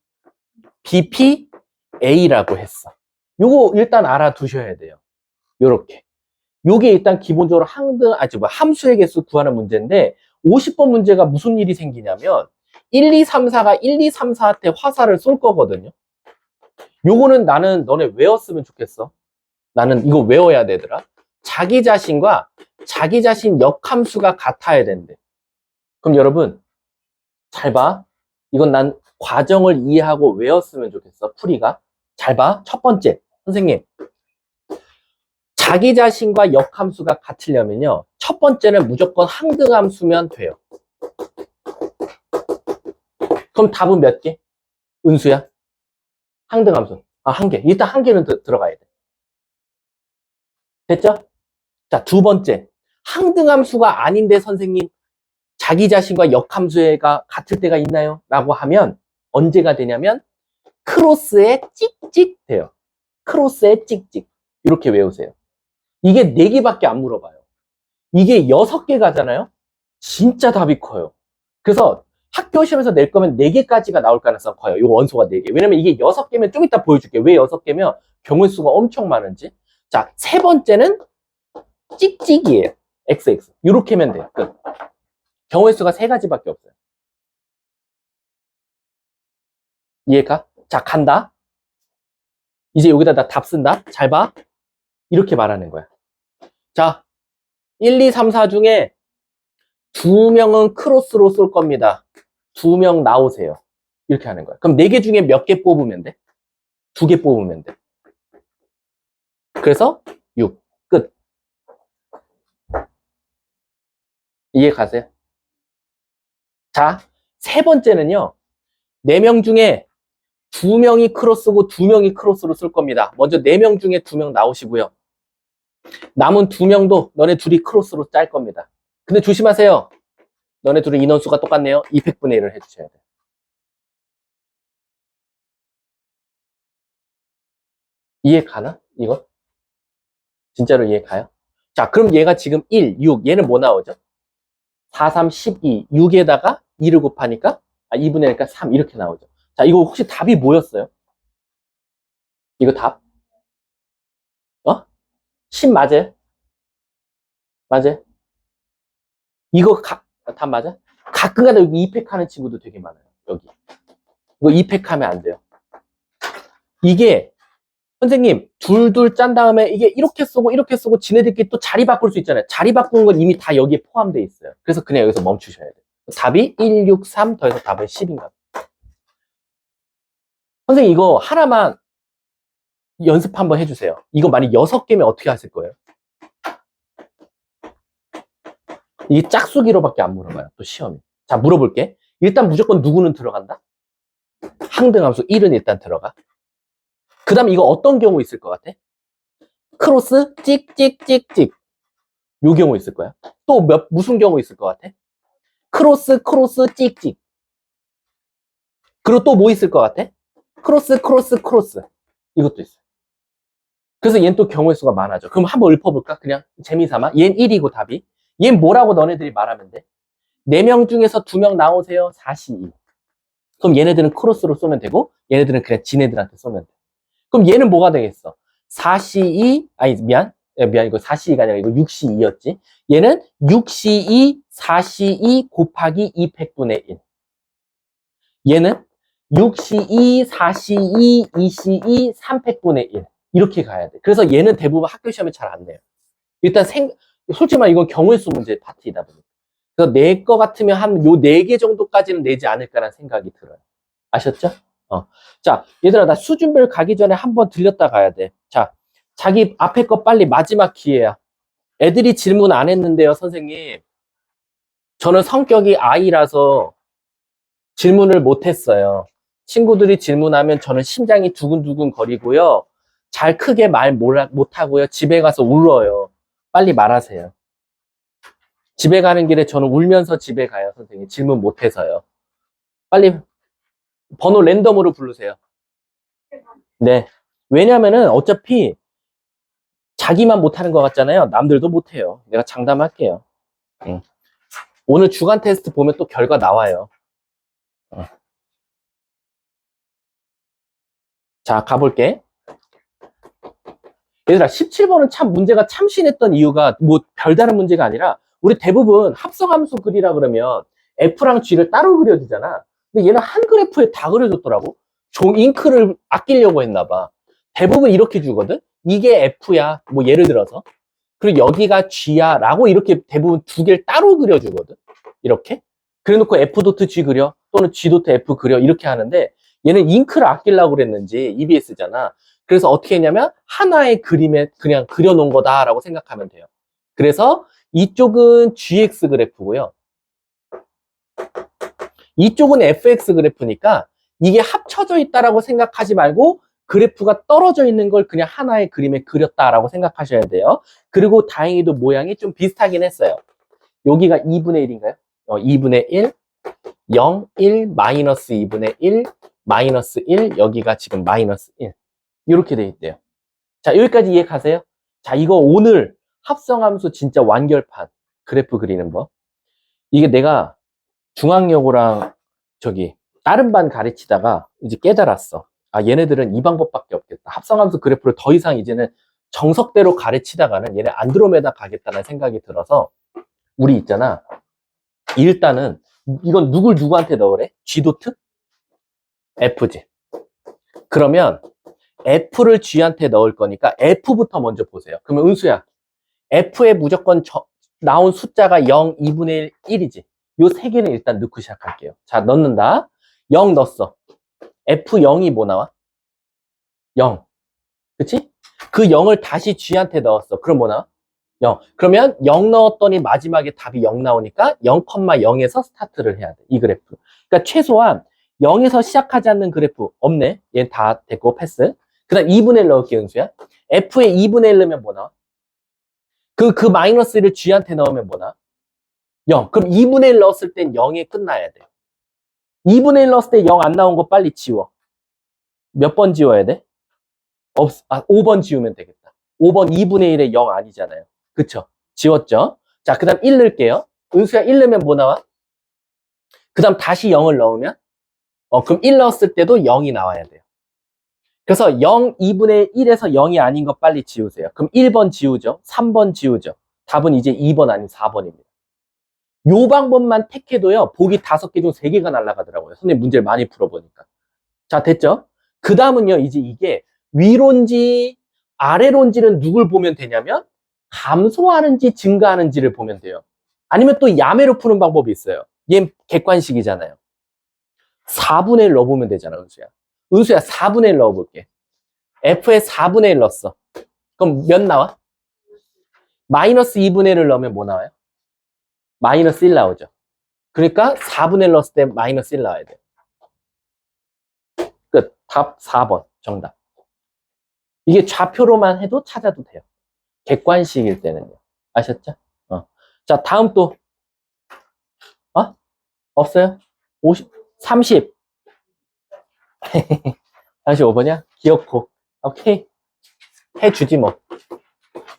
BPA라고 했어. 요거 일단 알아두셔야 돼요. 요렇게. 요게 일단 기본적으로 함수의 개수 구하는 문제인데 50번 문제가 무슨 일이 생기냐면 1, 2, 3, 4가 1, 2, 3, 4한테 화살을 쏠 거거든요. 요거는 나는 너네 외웠으면 좋겠어. 나는 이거 외워야 되더라. 자기 자신과 자기 자신 역함수가 같아야 된대. 그럼 여러분 잘 봐. 이건 난 과정을 이해하고 외웠으면 좋겠어. 풀이가. 잘 봐. 첫 번째. 선생님. 자기 자신과 역함수가 같으려면요. 첫 번째는 무조건 항등함수면 돼요. 그럼 답은 몇 개? 은수야? 항등함수. 아, 한 개. 일단 한 개는 들어가야 돼. 됐죠? 자, 두 번째. 항등함수가 아닌데 선생님 자기 자신과 역함수가 같을 때가 있나요? 라고 하면 언제가 되냐면 크로스에 찍찍 돼요. 크로스에 찍찍. 이렇게 외우세요. 이게 4개밖에 안 물어봐요. 이게 6개 가잖아요? 진짜 답이 커요. 그래서 학교 시험에서 낼 거면 4개까지가 나올 가능성 커요. 이 원소가 4개. 왜냐면 이게 6개면 좀 이따 보여줄게. 왜 6개면 경우의 수가 엄청 많은지. 자, 세 번째는 찍찍이에요. XX. 이렇게 하면 돼요. 끝. 경우의 수가 3가지밖에 없어요. 이해가? 자, 간다. 이제 여기다 나 답 쓴다. 잘 봐. 이렇게 말하는 거야. 자, 1, 2, 3, 4 중에 2명은 크로스로 쏠 겁니다. 2명 나오세요. 이렇게 하는 거야. 그럼 4개 중에 몇 개 뽑으면 돼? 2개 뽑으면 돼. 그래서 6. 끝. 이해 가세요? 자, 세 번째는요. 4명 중에 2명이 크로스고 2명이 크로스로 쓸 겁니다. 먼저 4명 중에 2명 나오시고요. 남은 2명도 너네 둘이 크로스로 짤 겁니다. 근데 조심하세요. 너네 둘의 인원수가 똑같네요. 200분의 1을 해주셔야 돼요. 이해 가나? 이거? 진짜로 이해 가요? 자, 그럼 얘가 지금 1, 6. 얘는 뭐 나오죠? 4, 3, 12. 6에다가 2를 곱하니까 2분의 1이니까 3 이렇게 나오죠. 자, 이거 혹시 답이 뭐였어요? 이거 답? 10 맞아요? 맞아요? 이거 답 맞아? 가끔가다 여기 이펙하는 친구도 되게 많아요. 여기. 이거 이펙하면 안 돼요. 이게 선생님 둘둘 짠 다음에 이게 이렇게 쓰고 지네들끼리 또 자리 바꿀 수 있잖아요. 자리 바꾸는 건 이미 다 여기에 포함되어 있어요. 그래서 그냥 여기서 멈추셔야 돼요. 답이 1, 6, 3 더해서 답은 10인가. 선생님 이거 하나만 연습 한번 해주세요. 이거 만약 6개면 어떻게 하실 거예요? 이게 짝수기로밖에 안 물어봐요. 또 시험이. 자, 물어볼게. 일단 무조건 누구는 들어간다? 항등함수 1은 일단 들어가. 그 다음에 이거 어떤 경우 있을 것 같아? 크로스 찍찍찍찍 요 경우 있을 거야. 또 무슨 경우 있을 것 같아? 크로스 찍찍. 그리고 또 뭐 있을 것 같아? 크로스 이것도 있어요. 그래서 얘는 또 경우의 수가 많아져. 그럼 한번 읊어볼까? 그냥 재미삼아. 얘는 1이고 답이. 얘는 뭐라고 너네들이 말하면 돼? 4명 중에서 2명 나오세요. 4C2. 그럼 얘네들은 크로스로 쏘면 되고 얘네들은 그냥 지네들한테 쏘면 돼. 그럼 얘는 뭐가 되겠어? 4C2 아니 미안 이거 4C2가 아니라 이거 6C2였지. 얘는 6C2 4C2 곱하기 200분의 1. 얘는 6C2 4C2 2C2 300분의 1 이렇게 가야 돼. 그래서 얘는 대부분 학교 시험에 잘 안 내요. 일단 솔직히 말하면 이건 경우의 수 문제 파트이다 보니까. 그래서 내 거 같으면 한 요 4개 정도까지는 내지 않을까라는 생각이 들어요. 아셨죠? 자, 얘들아, 나 수준별 가기 전에 한번 들렸다 가야 돼. 자, 자기 앞에 거 빨리 마지막 기회야. 애들이 질문 안 했는데요, 선생님. 저는 성격이 I라서 질문을 못 했어요. 친구들이 질문하면 저는 심장이 두근두근 거리고요. 잘 크게 말 못 하고요. 집에 가서 울어요. 빨리 말하세요. 집에 가는 길에 저는 울면서 집에 가요, 선생님. 질문 못 해서요. 빨리 번호 랜덤으로 부르세요. 네. 왜냐면은 어차피 자기만 못하는 것 같잖아요. 남들도 못해요. 내가 장담할게요. 오늘 주간 테스트 보면 또 결과 나와요. 자, 가볼게. 얘들아, 17번은 참 문제가 참신했던 이유가 뭐 별다른 문제가 아니라 우리 대부분 합성함수 그리라 그러면 F랑 G를 따로 그려주잖아. 근데 얘는 한 그래프에 다 그려줬더라고. 잉크를 아끼려고 했나 봐. 대부분 이렇게 주거든. 이게 F야. 뭐 예를 들어서. 그리고 여기가 G야 라고 이렇게 대부분 두 개를 따로 그려주거든. 이렇게. 그래 놓고 F.G 그려 또는 G.F 그려 이렇게 하는데 얘는 잉크를 아끼려고 그랬는지 EBS잖아. 그래서 어떻게 했냐면 하나의 그림에 그냥 그려놓은 거다라고 생각하면 돼요. 그래서 이쪽은 GX 그래프고요. 이쪽은 FX 그래프니까 이게 합쳐져 있다라고 생각하지 말고 그래프가 떨어져 있는 걸 그냥 하나의 그림에 그렸다라고 생각하셔야 돼요. 그리고 다행히도 모양이 좀 비슷하긴 했어요. 여기가 2분의 1인가요? 2분의 1, 0, 1, 마이너스 2분의 1, 마이너스 1, 여기가 지금 마이너스 1. 이렇게 돼 있대요. 자, 여기까지 이해 가세요? 자, 이거 오늘 합성함수 진짜 완결판 그래프 그리는 거. 이게 내가 중앙여고랑 저기 다른 반 가르치다가 이제 깨달았어. 아, 얘네들은 이 방법밖에 없겠다. 합성함수 그래프를 더 이상 이제는 정석대로 가르치다가는 얘네 안드로메다 가겠다는 생각이 들어서 우리 있잖아. 일단은 이건 누굴 누구한테 넣으래? G.F? F지. 그러면 F를 G한테 넣을 거니까 F부터 먼저 보세요. 그러면 은수야, F에 무조건 나온 숫자가 0, 2분의 1, 1이지. 요 세 개는 일단 넣고 시작할게요. 자, 넣는다. 0 넣었어. F0이 뭐 나와? 0. 그치? 그 0을 다시 G한테 넣었어. 그럼 뭐 나와? 0. 그러면 0 넣었더니 마지막에 답이 0 나오니까 0,0에서 스타트를 해야 돼. 이 그래프. 그러니까 최소한 0에서 시작하지 않는 그래프 없네. 얘는 다 됐고 패스. 그 다음 2분의 1 넣을게, 은수야. F에 2분의 1 넣으면 뭐 나와? 그 마이너스 1을 G한테 넣으면 뭐 나와? 0. 그럼 2분의 1 넣었을 땐 0에 끝나야 돼. 2분의 1 넣었을 때 0 안 나온 거 빨리 지워. 몇 번 지워야 돼? 5번 지우면 되겠다. 5번 2분의 1에 0 아니잖아요. 그쵸? 지웠죠? 자, 그 다음 1 넣을게요. 은수야 1 넣으면 뭐 나와? 그 다음 다시 0을 넣으면? 그럼 1 넣었을 때도 0이 나와야 돼요. 그래서 0, 2분의 1에서 0이 아닌 거 빨리 지우세요. 그럼 1번 지우죠? 3번 지우죠? 답은 이제 2번 아닌 4번입니다. 요 방법만 택해도요, 보기 5개 중 3개가 날아가더라고요. 선생님 문제를 많이 풀어보니까. 자, 됐죠? 그 다음은요, 이제 이게 위론지, 아래론지는 누굴 보면 되냐면, 감소하는지 증가하는지를 보면 돼요. 아니면 또 야매로 푸는 방법이 있어요. 얘 객관식이잖아요. 4분의 1 넣어보면 되잖아, 은수야. 은수야, 4분의 1 넣어볼게. F에 4분의 1 넣었어. 그럼 몇 나와? 마이너스 2분의 1을 넣으면 뭐 나와요? 마이너스 1 나오죠. 그러니까 4분의 1 넣었을 때 마이너스 1 나와야 돼요. 끝. 답 4번. 정답. 이게 좌표로만 해도 찾아도 돼요. 객관식일 때는요. 아셨죠? 자, 다음 또. 없어요? 50, 30. 35번이야? 귀엽고. 오케이. 해주지 뭐.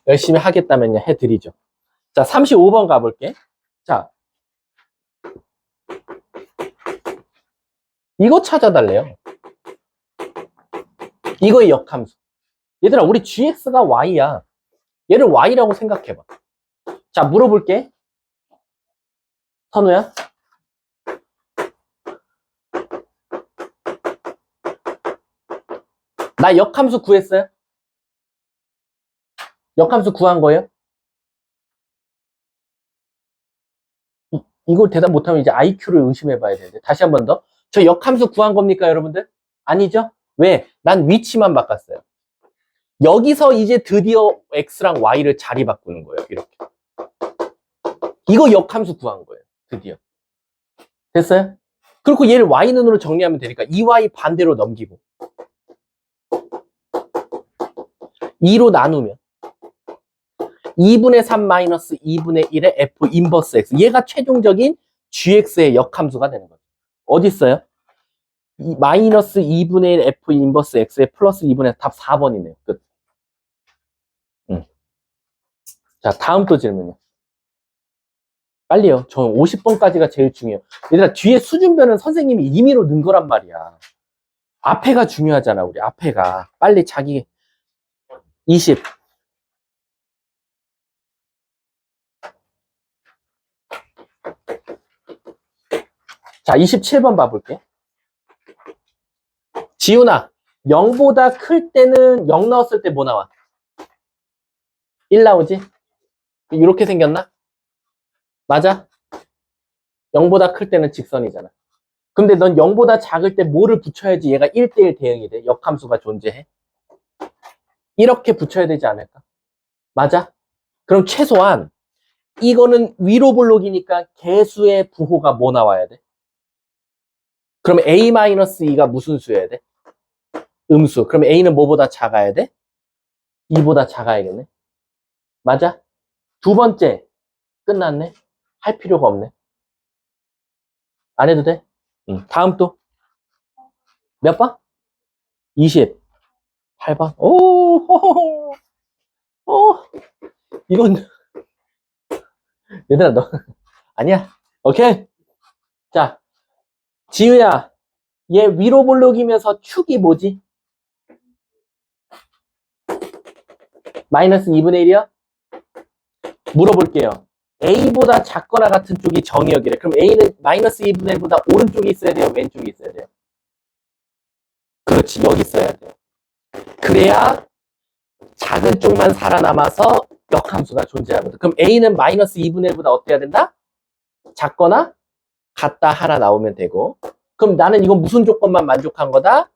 열심히 하겠다면요. 해드리죠. 자, 35번 가볼게. 자, 이거 찾아달래요. 이거의 역함수. 얘들아, 우리 gx가 y야. 얘를 y라고 생각해봐. 자, 물어볼게. 선우야. 나 역함수 구했어요? 역함수 구한 거예요? 이걸 대답 못하면 이제 IQ를 의심해봐야 되는데. 다시 한 번 더. 저 역함수 구한 겁니까, 여러분들? 아니죠? 왜? 난 위치만 바꿨어요. 여기서 이제 드디어 x랑 y를 자리 바꾸는 거예요. 이렇게. 이거 역함수 구한 거예요. 드디어. 됐어요? 그리고 얘를 y는으로 정리하면 되니까 2y 반대로 넘기고 2로 나누면 2분의 3 마이너스 2분의 1의 f 인버스 x. 얘가 최종적인 gx의 역함수가 되는 거죠. 어디 있어요? 마이너스 2분의 1 f 인버스 x의 플러스 2분의 답 4번이네요. 끝. 자, 다음 또 질문이요. 빨리요. 저는 50번까지가 제일 중요해요. 얘들아, 뒤에 수준별은 선생님이 임의로 넣은 거란 말이야. 앞에가 중요하잖아, 우리 앞에가. 빨리 자기 20. 자, 27번 봐볼게. 지훈아, 0보다 클 때는 0 넣었을 때 뭐 나와? 1 나오지? 이렇게 생겼나? 맞아? 0보다 클 때는 직선이잖아. 근데 넌 0보다 작을 때 뭐를 붙여야지 얘가 1대1 대응이 돼? 역함수가 존재해? 이렇게 붙여야 되지 않을까? 맞아? 그럼 최소한 이거는 위로 볼록이니까 개수의 부호가 뭐 나와야 돼? 그럼 a-2가 무슨 수여야 돼? 음수. 그럼 a는 뭐보다 작아야 돼? 2보다 작아야겠네. 맞아? 두 번째 끝났네. 할 필요가 없네. 안 해도 돼? 응. 다음 또 몇 번? 28번. 오, 호호호. 오, 이건 얘들아 너 아니야. 오케이. 자, 지우야, 얘 위로 볼록이면서 축이 뭐지? 마이너스 2분의 1이요? 물어볼게요. A보다 작거나 같은 쪽이 정의역이래. 그럼 A는 마이너스 2분의 1보다 오른쪽에 있어야 돼요? 왼쪽에 있어야 돼요? 그렇지, 여기 있어야 돼요. 그래야 작은 쪽만 살아남아서 역함수가 존재하거든. 그럼 A는 마이너스 2분의 1보다 어때야 된다? 작거나 같다 하나 나오면 되고. 그럼 나는 이건 무슨 조건만 만족한 거다?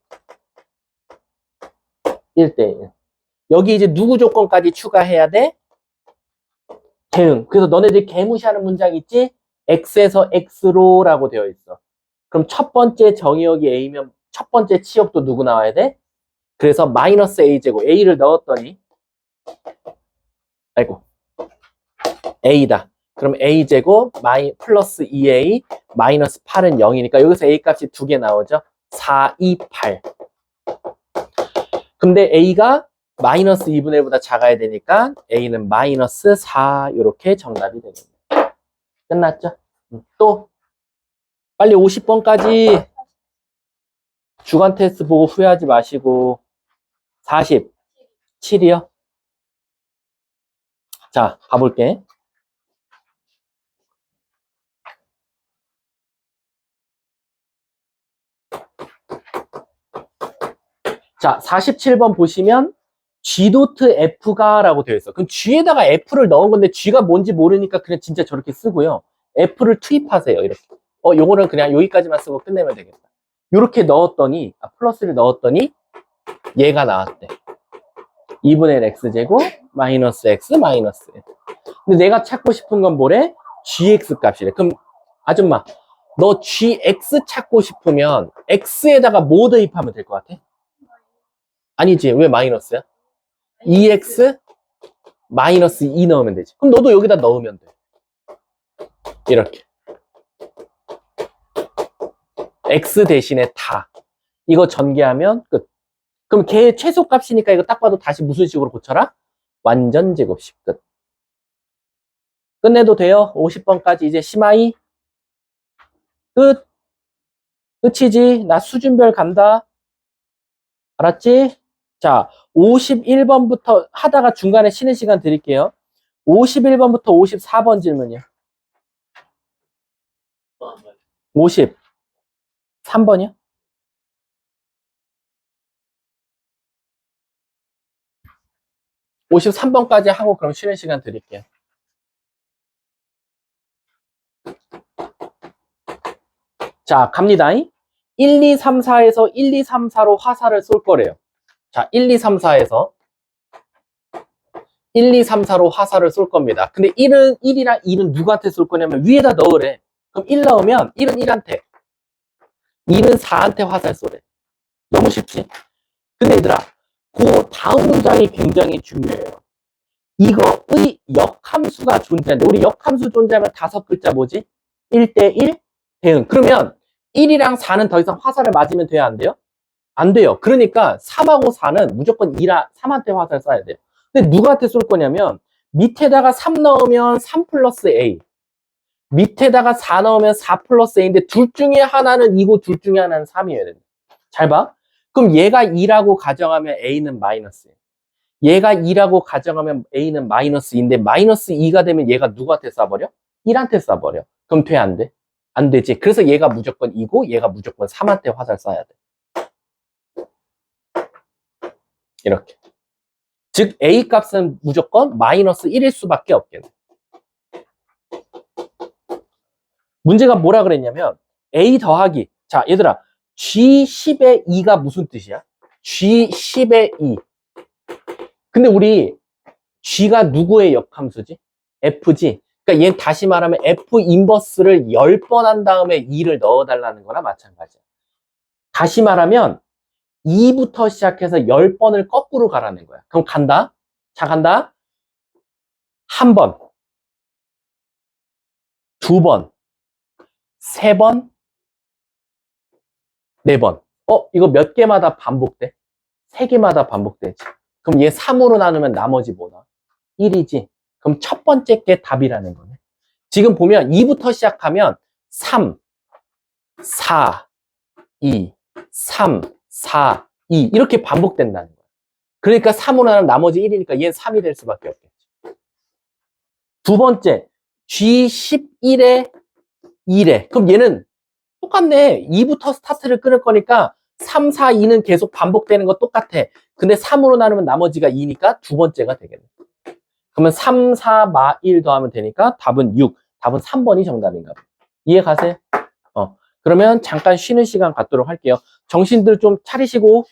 1대1. 여기 이제 누구 조건까지 추가해야 돼? 대응. 그래서 너네들 개무시하는 문장 있지? X에서 X로 라고 되어 있어. 그럼 첫 번째 정의역이 A면 첫 번째 치역도 누구 나와야 돼? 그래서 마이너스 A제곱. A를 넣었더니 아이고 A다. 그럼 A제곱 플러스 2A 마이너스 8은 0이니까 여기서 A 값이 두 개 나오죠? 4, 2, 8. 근데 A가 마이너스 2분의 1보다 작아야 되니까 A는 마이너스 4 이렇게 정답이 되겠네. 끝났죠? 또 빨리 50번까지 주간 테스트 보고 후회하지 마시고 47이요? 자, 가볼게. 자, 47번 보시면 G.F가 라고 되어 있어. 그럼 G에다가 F를 넣은 건데 G가 뭔지 모르니까 그냥 진짜 저렇게 쓰고요. F를 투입하세요. 이렇게. 요거는 그냥 여기까지만 쓰고 끝내면 되겠다. 이렇게 넣었더니, 플러스를 넣었더니 얘가 나왔대. 2분의 1 X제곱 마이너스 X 마이너스 1. 근데 내가 찾고 싶은 건 뭐래? GX 값이래. 그럼 아줌마, 너 GX 찾고 싶으면 X에다가 뭐 대입하면 될 것 같아? 아니지. 왜 마이너스야? 2x 마이너스 2 넣으면 되지. 그럼 너도 여기다 넣으면 돼. 이렇게. x 대신에 다. 이거 전개하면 끝. 그럼 걔 최소값이니까 이거 딱 봐도 다시 무슨 식으로 고쳐라? 완전 제곱식 끝. 끝내도 돼요. 50번까지 이제 심하이 끝. 끝이지. 나 수준별 간다. 알았지? 자, 51번부터 하다가 중간에 쉬는 시간 드릴게요. 51번부터 54번 질문이요. 53번이요? 53번까지 하고 그럼 쉬는 시간 드릴게요. 자, 갑니다. 1, 2, 3, 4에서 1, 2, 3, 4로 화살을 쏠 거래요. 자, 1, 2, 3, 4에서 1, 2, 3, 4로 화살을 쏠 겁니다. 근데 1이랑 2는 누구한테 쏠 거냐면 위에다 넣으래. 그럼 1 넣으면 1은 1한테, 2는 4한테 화살 쏘래. 너무 쉽지? 근데 얘들아, 그 다음 문장이 굉장히 중요해요. 이거의 역함수가 존재한다. 우리 역함수 존재하면 5글자 뭐지? 1대1 대응. 그러면 1이랑 4는 더 이상 화살을 맞으면 돼요? 안 돼요? 안 돼요. 그러니까 3하고 4는 무조건 3한테 화살 쏴야 돼요. 근데 누구한테 쏠 거냐면 밑에다가 3 넣으면 3 플러스 A, 밑에다가 4 넣으면 4 플러스 A인데 둘 중에 하나는 2고 둘 중에 하나는 3이어야 된다. 잘 봐. 그럼 얘가 2라고 가정하면 A는 마이너스예요. 얘가 2라고 가정하면 A는 마이너스 2인데 마이너스 2가 되면 얘가 누구한테 쏴버려? 1한테 쏴버려. 그럼 돼? 안 돼? 안 되지. 그래서 얘가 무조건 2고 얘가 무조건 3한테 화살 쏴야 돼. 이렇게. 즉 A 값은 무조건 마이너스 1일 수밖에 없겠네. 문제가 뭐라 그랬냐면 A 더하기, 자 얘들아, G10의 2가 무슨 뜻이야? G10의 2. 근데 우리 G가 누구의 역함수지? F지. 그러니까 얘는 다시 말하면 F 인버스를 10번 한 다음에 2를 넣어달라는 거나 마찬가지야. 다시 말하면 2부터 시작해서 10번을 거꾸로 가라는 거야. 그럼 간다. 자, 간다. 한 번, 두 번, 세 번, 네 번. 이거 몇 개마다 반복돼? 세 개마다 반복되지. 그럼 얘 3으로 나누면 나머지 뭐나? 1이지. 그럼 첫 번째 게 답이라는 거네. 지금 보면 2부터 시작하면 3, 4, 2, 3, 4, 2 이렇게 반복된다는 거야. 그러니까 3으로 나누면 나머지 1이니까 얘는 3이 될 수밖에 없겠지. 두 번째, G11에 2래. 그럼 얘는 똑같네. 2부터 스타트를 끊을 거니까 3, 4, 2는 계속 반복되는 거 똑같아. 근데 3으로 나누면 나머지가 2니까 두 번째가 되겠네. 그러면 3, 4, 마 1 더하면 되니까 답은 6. 답은 3번이 정답인가 봐. 이해 가세요? 그러면 잠깐 쉬는 시간 갖도록 할게요. 정신들 좀 차리시고